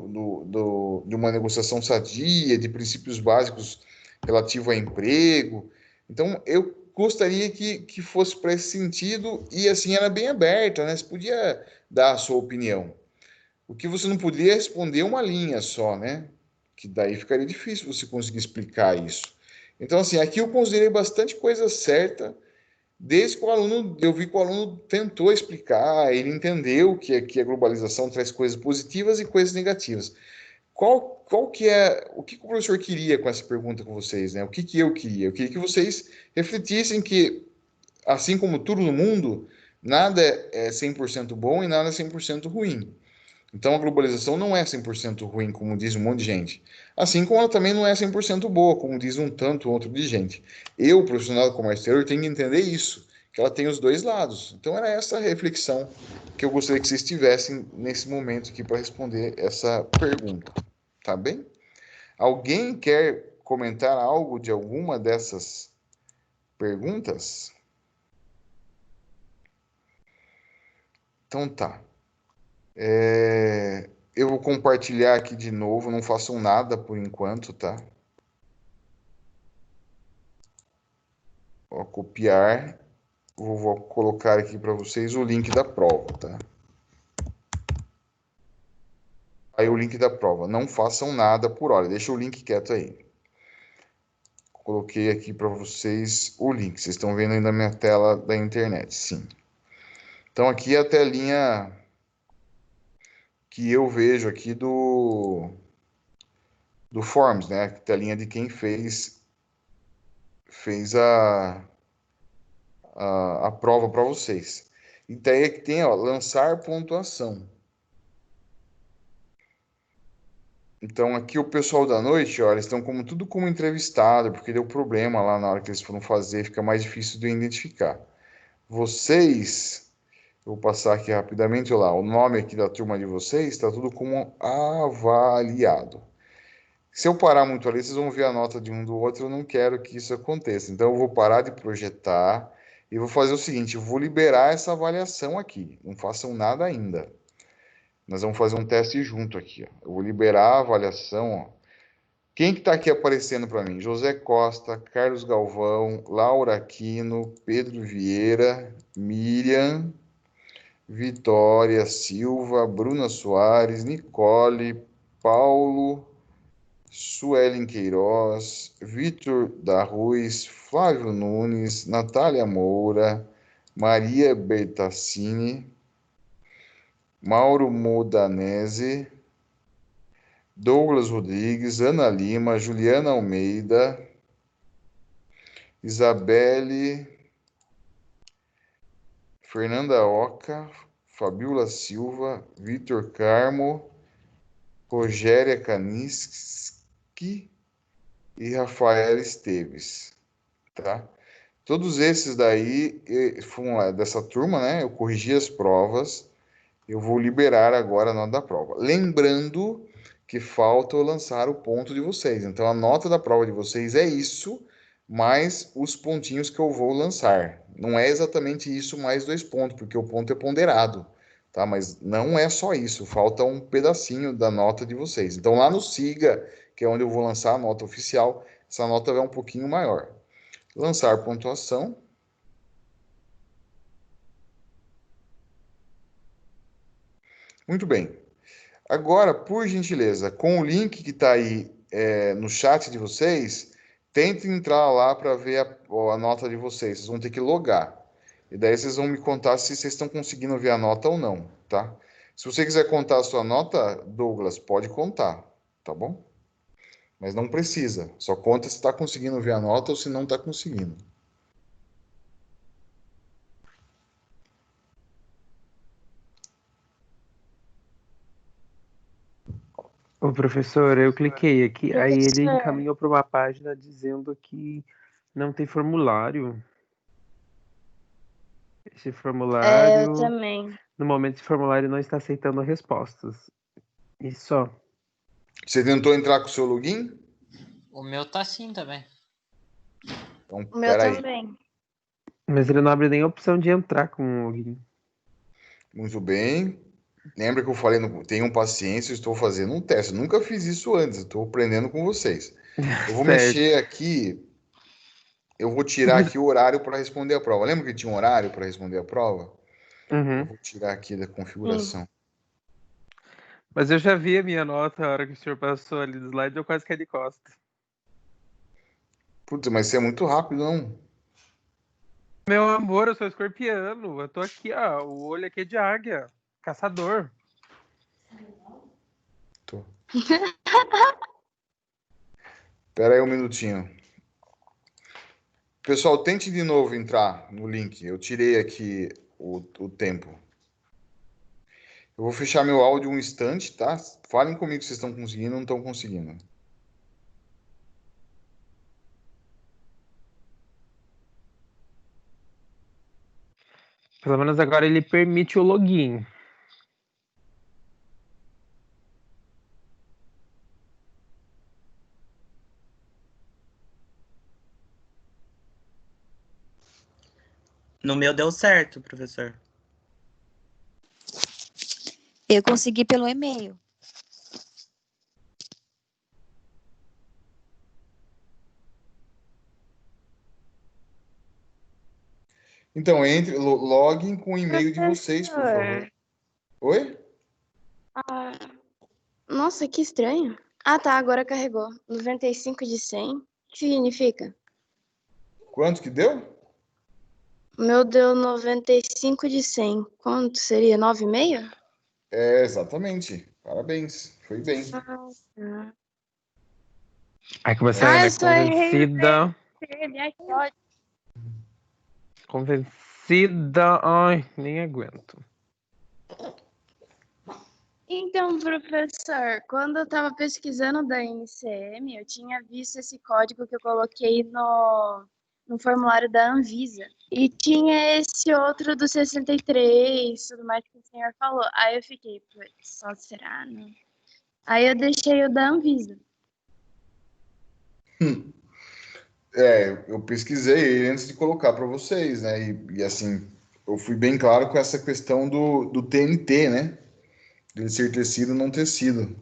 uma negociação sadia, de princípios básicos relativos a emprego. Então, eu gostaria que fosse para esse sentido, e assim era bem aberta, né? Você podia dar a sua opinião. O que você não poderia responder uma linha só, né? Que daí ficaria difícil você conseguir explicar isso. Então, assim, aqui eu considerei bastante coisa certa, desde que eu vi que o aluno tentou explicar, ele entendeu que a globalização traz coisas positivas e coisas negativas. Qual que é, o que o professor queria com essa pergunta com vocês, né? O que eu queria? Eu queria que vocês refletissem que, assim como tudo no mundo, nada é 100% bom e nada é 100% ruim. Então, a globalização não é 100% ruim, como diz um monte de gente. Assim como ela também não é 100% boa, como diz um tanto outro de gente. Eu, profissional do comércio exterior, tenho que entender isso, que ela tem os dois lados. Então, era essa reflexão que eu gostaria que vocês tivessem nesse momento aqui para responder essa pergunta. Tá bem? Alguém quer comentar algo de alguma dessas perguntas? Então tá. Eu vou compartilhar aqui de novo, não façam nada por enquanto, tá? Vou copiar, vou colocar aqui para vocês o link da prova, tá? Aí o link da prova, não façam nada por hora, deixa o link quieto aí. Coloquei aqui para vocês o link, vocês estão vendo aí na minha tela da internet, sim. Então aqui é a telinha que eu vejo aqui do Forms, né? A telinha de quem fez a prova para vocês. E daí é que tem, ó, lançar pontuação. Então aqui o pessoal da noite, ó, eles estão tudo como entrevistado, porque deu problema lá na hora que eles foram fazer, fica mais difícil de identificar. Vocês, eu vou passar aqui rapidamente lá, o nome aqui da turma de vocês está tudo como avaliado. Se eu parar muito ali, vocês vão ver a nota de um do outro, eu não quero que isso aconteça. Então eu vou parar de projetar e vou fazer o seguinte, eu vou liberar essa avaliação aqui, não façam nada ainda. Nós vamos fazer um teste junto aqui, ó. Eu vou liberar a avaliação, ó. Quem que está aqui aparecendo para mim? José Costa, Carlos Galvão, Laura Aquino, Pedro Vieira, Miriam, Vitória Silva, Bruna Soares, Nicole, Paulo, Suelen Queiroz, Vitor da Ruiz, Flávio Nunes, Natália Moura, Maria Bertassini, Mauro Modanese, Douglas Rodrigues, Ana Lima, Juliana Almeida, Isabelle, Fernanda Oca, Fabiola Silva, Vitor Carmo, Rogéria Kaniski e Rafael Esteves, tá? Todos esses daí foram dessa turma, né? Eu corrigi as provas, eu vou liberar agora a nota da prova. Lembrando que falta eu lançar o ponto de vocês. Então, a nota da prova de vocês é isso, mais os pontinhos que eu vou lançar. Não é exatamente isso mais 2 pontos, porque o ponto é ponderado, tá? Mas não é só isso, falta um pedacinho da nota de vocês. Então, lá no SIGA, que é onde eu vou lançar a nota oficial, essa nota vai um pouquinho maior. Lançar pontuação. Muito bem. Agora, por gentileza, com o link que está aí no chat de vocês, tentem entrar lá para ver a nota de vocês. Vocês vão ter que logar. E daí vocês vão me contar se vocês estão conseguindo ver a nota ou não, tá? Se você quiser contar a sua nota, Douglas, pode contar, tá bom? Mas não precisa. Só conta se está conseguindo ver a nota ou se não está conseguindo. Ô, professor, eu cliquei aqui, aí ele Professor. encaminhou para uma página dizendo que não tem formulário. Esse Eu formulário, também. no momento, esse formulário não está aceitando respostas. E só. Você tentou entrar com o seu login? O meu tá assim também. Então, O meu peraí. também. Mas ele não abre nem a opção de entrar com o login. Muito bem. Lembra que eu falei, tenham paciência, eu estou fazendo um teste. Eu nunca fiz isso antes, estou aprendendo com vocês. Eu vou Certo. mexer aqui, eu vou tirar aqui o horário para responder a prova. Lembra que tinha um horário para responder a prova? Eu Uhum. vou tirar aqui da configuração. Mas eu já vi a minha nota a hora que o senhor passou ali do slide, eu quase caí de costas. Putz, mas você é muito rápido, não? Meu amor, eu sou escorpiano. Eu tô aqui, ó. O olho aqui é de águia. Caçador. Tô. Espera aí um minutinho. Pessoal, tente de novo entrar no link. Eu tirei aqui o tempo. Eu vou fechar meu áudio um instante, tá? Falem comigo se vocês estão conseguindo ou não estão conseguindo. Pelo menos agora ele permite o login. No meu deu certo, professor. Eu consegui pelo e-mail. Então, login com o e-mail de vocês, por favor. Oi? Nossa, que estranho. Ah, tá, agora carregou. 95 de 100. O que significa? Quanto que deu? O meu deu 95 de 100. Quanto seria? 9,5? É, exatamente. Parabéns. Foi bem. Aí que você ainda é convencida. Que ótimo. Convencida. Ai, nem aguento. Então, professor, quando eu estava pesquisando da NCM, eu tinha visto esse código que eu coloquei no formulário da Anvisa. E tinha esse outro do 63, tudo mais que o senhor falou. Aí eu fiquei, só será, né? Aí eu deixei o da Anvisa. Eu pesquisei ele antes de colocar para vocês, né? E assim, eu fui bem claro com essa questão do TNT, né? De ser tecido ou não tecido.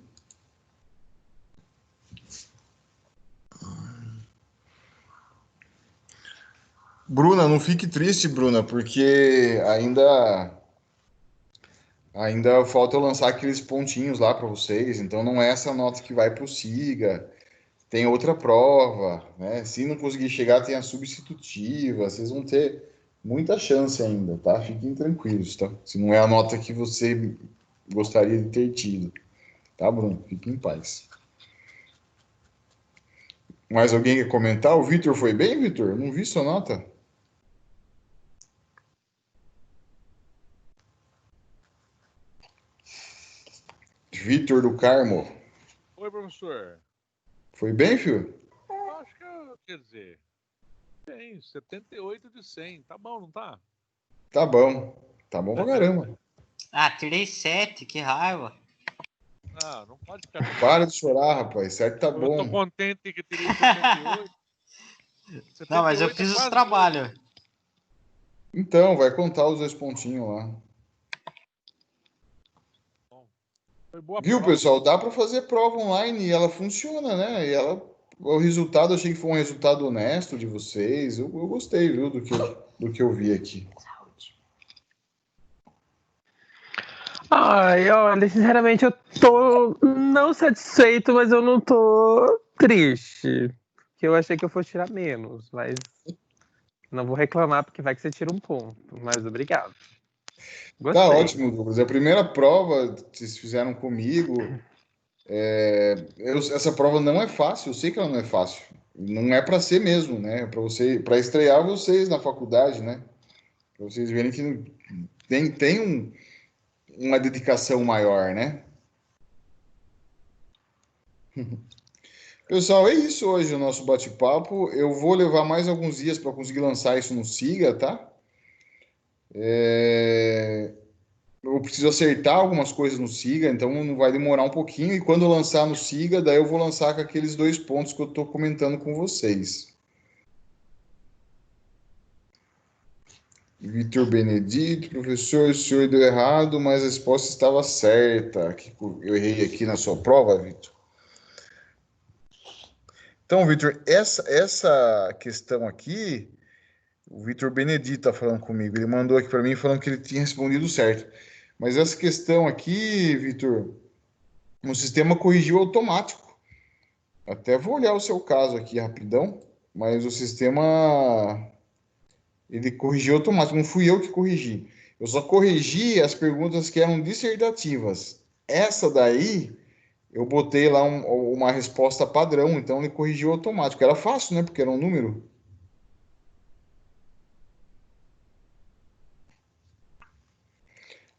Bruna, não fique triste, Bruna, porque ainda falta eu lançar aqueles pontinhos lá para vocês. Então não é essa nota que vai para o SIGA. tem outra prova, né? Se não conseguir chegar, tem a substitutiva. Vocês vão ter muita chance ainda, tá? Fiquem tranquilos, tá? Se não é a nota que você gostaria de ter tido, tá, Bruno? Fique em paz. Mais alguém quer comentar? O Vitor foi bem, Vitor? Não vi sua nota. Vitor do Carmo. Oi, professor. Foi bem, filho? Acho que, quer dizer, bem, 78 de 100. Tá bom, não tá? Tá bom. Tá bom pra caramba. Ah, tirei 7, que raiva. Ah, não pode ficar... Para de chorar, rapaz. Certo, tá bom. Eu tô contente que tirei 78. Não, mas eu fiz os trabalhos. Então, vai contar os 2 pontinhos lá. Foi boa Viu, prova. pessoal? Dá para fazer prova online e ela funciona, né? E ela, o resultado, achei que foi um resultado honesto de vocês. Eu gostei, viu, do que eu vi aqui. Ai, olha, sinceramente, eu tô não satisfeito, mas eu não tô triste. Porque eu achei que eu fosse tirar menos, mas não vou reclamar porque vai que você tira um ponto. Mas obrigado. Gostei. Tá ótimo, Douglas. A primeira prova que vocês fizeram comigo, essa prova não é fácil, eu sei que ela não é fácil. Não é para ser mesmo, né? Para estrear vocês na faculdade, né? Para vocês verem que tem uma dedicação maior, né? Pessoal, é isso hoje o nosso bate-papo. Eu vou levar mais alguns dias para conseguir lançar isso no Siga, tá? Eu preciso acertar algumas coisas no Siga, então não vai demorar um pouquinho. E quando eu lançar no Siga, daí eu vou lançar com aqueles 2 pontos que eu estou comentando com vocês. Vitor Benedito, professor, o senhor deu errado, mas a resposta estava certa. Eu errei aqui na sua prova, Vitor. Então, Vitor, essa questão aqui, o Vitor Benedito está falando comigo. Ele mandou aqui para mim falando que ele tinha respondido certo. Mas essa questão aqui, Vitor, o sistema corrigiu automático. Até vou olhar o seu caso aqui rapidão, mas o sistema ele corrigiu automático, não fui eu que corrigi. Eu só corrigi as perguntas que eram dissertativas. Essa daí, eu botei lá uma resposta padrão, então ele corrigiu automático. Era fácil, né? Porque era um número.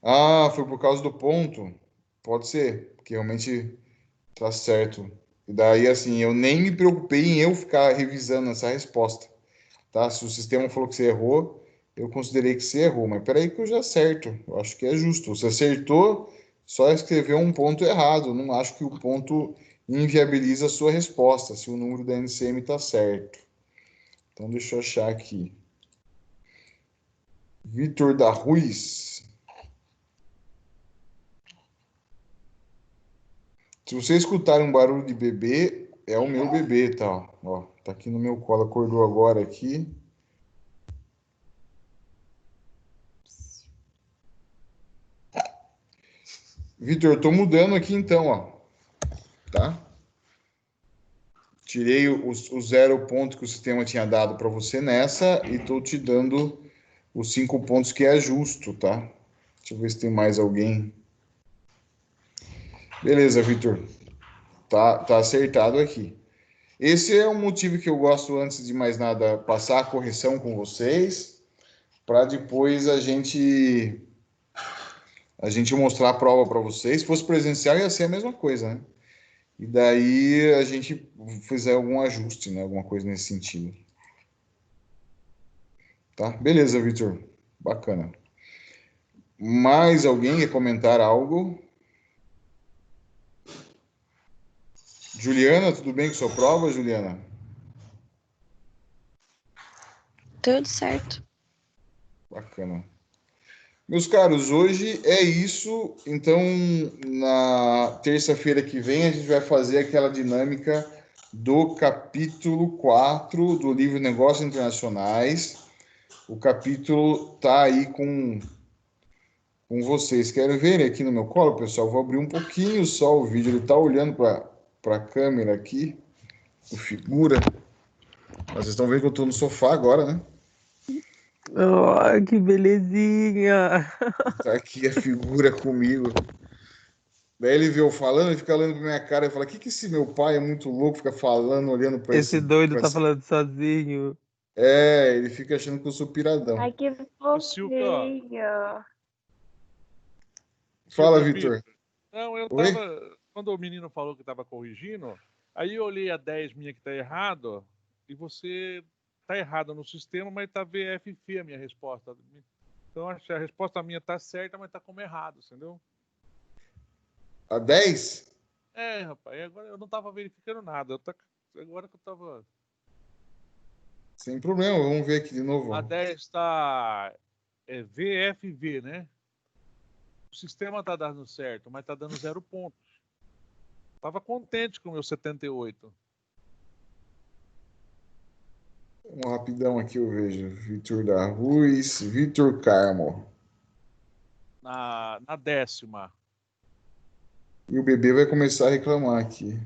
Ah, foi por causa do ponto? Pode ser, porque realmente tá certo. E daí, assim, eu nem me preocupei em eu ficar revisando essa resposta, tá? Se o sistema falou que você errou, eu considerei que você errou. Mas peraí que eu já acerto. Eu acho que é justo. Você acertou, só escreveu um ponto errado. Eu não acho que o ponto inviabiliza a sua resposta, se o número da NCM tá certo. Então, deixa eu achar aqui. Vitor da Ruiz. Se você escutar um barulho de bebê, é o meu bebê, tá? Ó, tá aqui no meu colo, acordou agora aqui. Vitor, eu tô mudando aqui então, ó. Tá? Tirei o 0 ponto que o sistema tinha dado para você nessa e tô te dando os 5 pontos que é justo, tá? Deixa eu ver se tem mais alguém. Beleza, Vitor. Tá acertado aqui. Esse é o motivo que eu gosto, antes de mais nada, passar a correção com vocês, para depois a gente mostrar a prova para vocês. Se fosse presencial, ia ser a mesma coisa, né? E daí a gente fizer algum ajuste, né? Alguma coisa nesse sentido. Tá? Beleza, Vitor. Bacana. Mais alguém quer comentar algo? Juliana, tudo bem com sua prova, Juliana? Tudo certo. Bacana. Meus caros, hoje é isso. Então, na terça-feira que vem, a gente vai fazer aquela dinâmica do capítulo 4 do livro Negócios Internacionais. O capítulo tá aí com vocês. Querem ver aqui no meu colo, pessoal? Vou abrir um pouquinho só o vídeo. Ele tá olhando para a câmera aqui. O figura. Vocês estão vendo que eu tô no sofá agora, né? Oh, que belezinha! Tá aqui a figura comigo. Daí ele vê eu falando, ele fica olhando pra minha cara e fala: que esse meu pai é muito louco, fica falando, olhando pra Esse doido pra tá falando sozinho. Ele fica achando que eu sou piradão. Ai, que Ô, Silvio, ó. fofinho. Fala, Silvio Vitor. Pinto. Não, eu Oi? tava. Quando o menino falou que tava corrigindo, aí eu olhei a 10 minha que tá errado, e você tá errado no sistema, mas tá VFF a minha resposta. Então acho que a resposta minha tá certa, mas tá como errado, entendeu? A 10? É, rapaz, agora eu não tava verificando nada. Agora que eu tava. Sem problema, vamos ver aqui de novo. A 10 tá VFV, né? O sistema tá dando certo, mas tá dando 0 pontos. Tava contente com o meu 78. Um rapidão aqui eu vejo. Vitor da Ruiz, Vitor Carmo. Na 10ª. E o bebê vai começar a reclamar aqui.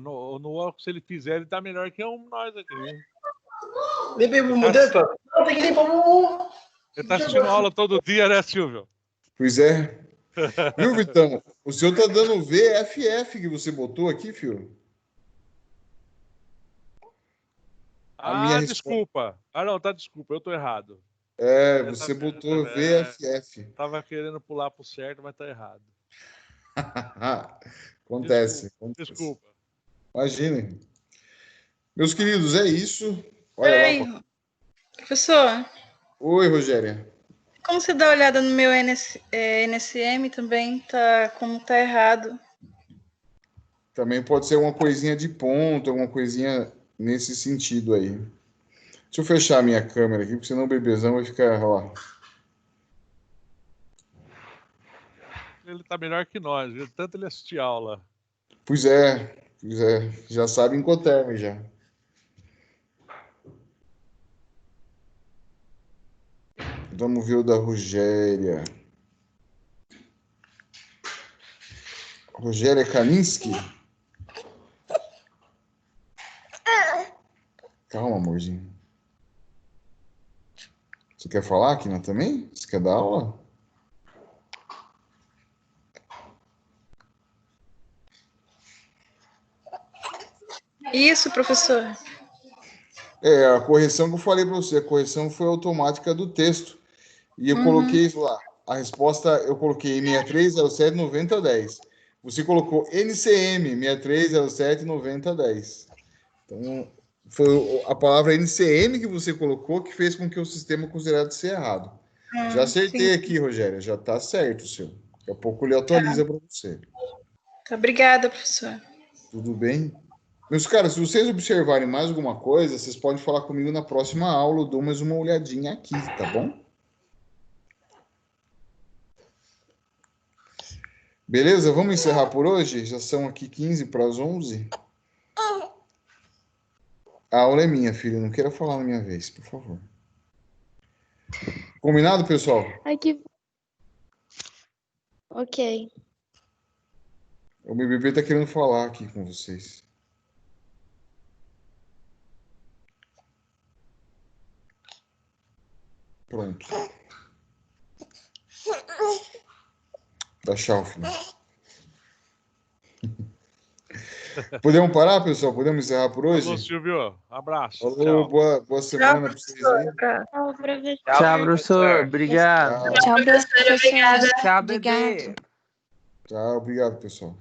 No óculos, se ele fizer, ele tá melhor que nós aqui. Bebê, mudança. Não, tem que limpar o. Ele tá assistindo aula todo dia, né, Silvio? Pois é. Viu, Vitão? O senhor tá dando VFF que você botou aqui, filho? Desculpa. Não, desculpa, eu tô errado. Você botou VFF. Tava querendo pular pro certo, mas tá errado. Acontece. Desculpa. Imaginem. Meus queridos, é isso. Olha Oi, lá. professor. Oi, Rogéria. Como você dá uma olhada no meu NSM também, como tá errado. Também pode ser uma coisinha de ponto, alguma coisinha nesse sentido aí. Deixa eu fechar a minha câmera aqui, porque senão o bebezão vai ficar lá. Ele tá melhor que nós, viu? Tanto ele assistir aula. Pois é. Já sabe Incoterm já. Vamos ver o da Rogéria. Rogéria Kaminski? Calma, amorzinho. Você quer falar, Kina, também? Você quer dar aula? Isso, professor. A correção que eu falei para você, a correção foi automática do texto. E eu coloquei isso lá. A resposta, eu coloquei 63079010. Você colocou NCM 63079010. Então, foi a palavra NCM que você colocou que fez com que o sistema considerasse ser errado. Já acertei aqui, Rogéria. Já está certo, seu. Daqui a pouco ele atualiza para você. Obrigada, professor. Tudo bem? Meus caras, se vocês observarem mais alguma coisa, vocês podem falar comigo na próxima aula. Eu dou mais uma olhadinha aqui, tá bom? Beleza? Vamos encerrar por hoje? Já são aqui 15 para as 11. A aula é minha, filha. Não queira falar na minha vez, por favor. Combinado, pessoal? Ok. O meu bebê tá querendo falar aqui com vocês. Pronto. Dá tchau, filho. Podemos parar, pessoal? Podemos encerrar por hoje? Alô, Silvio. Abraço. Alô, boa semana para vocês aí. Tchau, professor. Tchau, professor. Obrigado. Tchau, professor. Obrigada. Tchau, bebê. Tchau, obrigado, pessoal.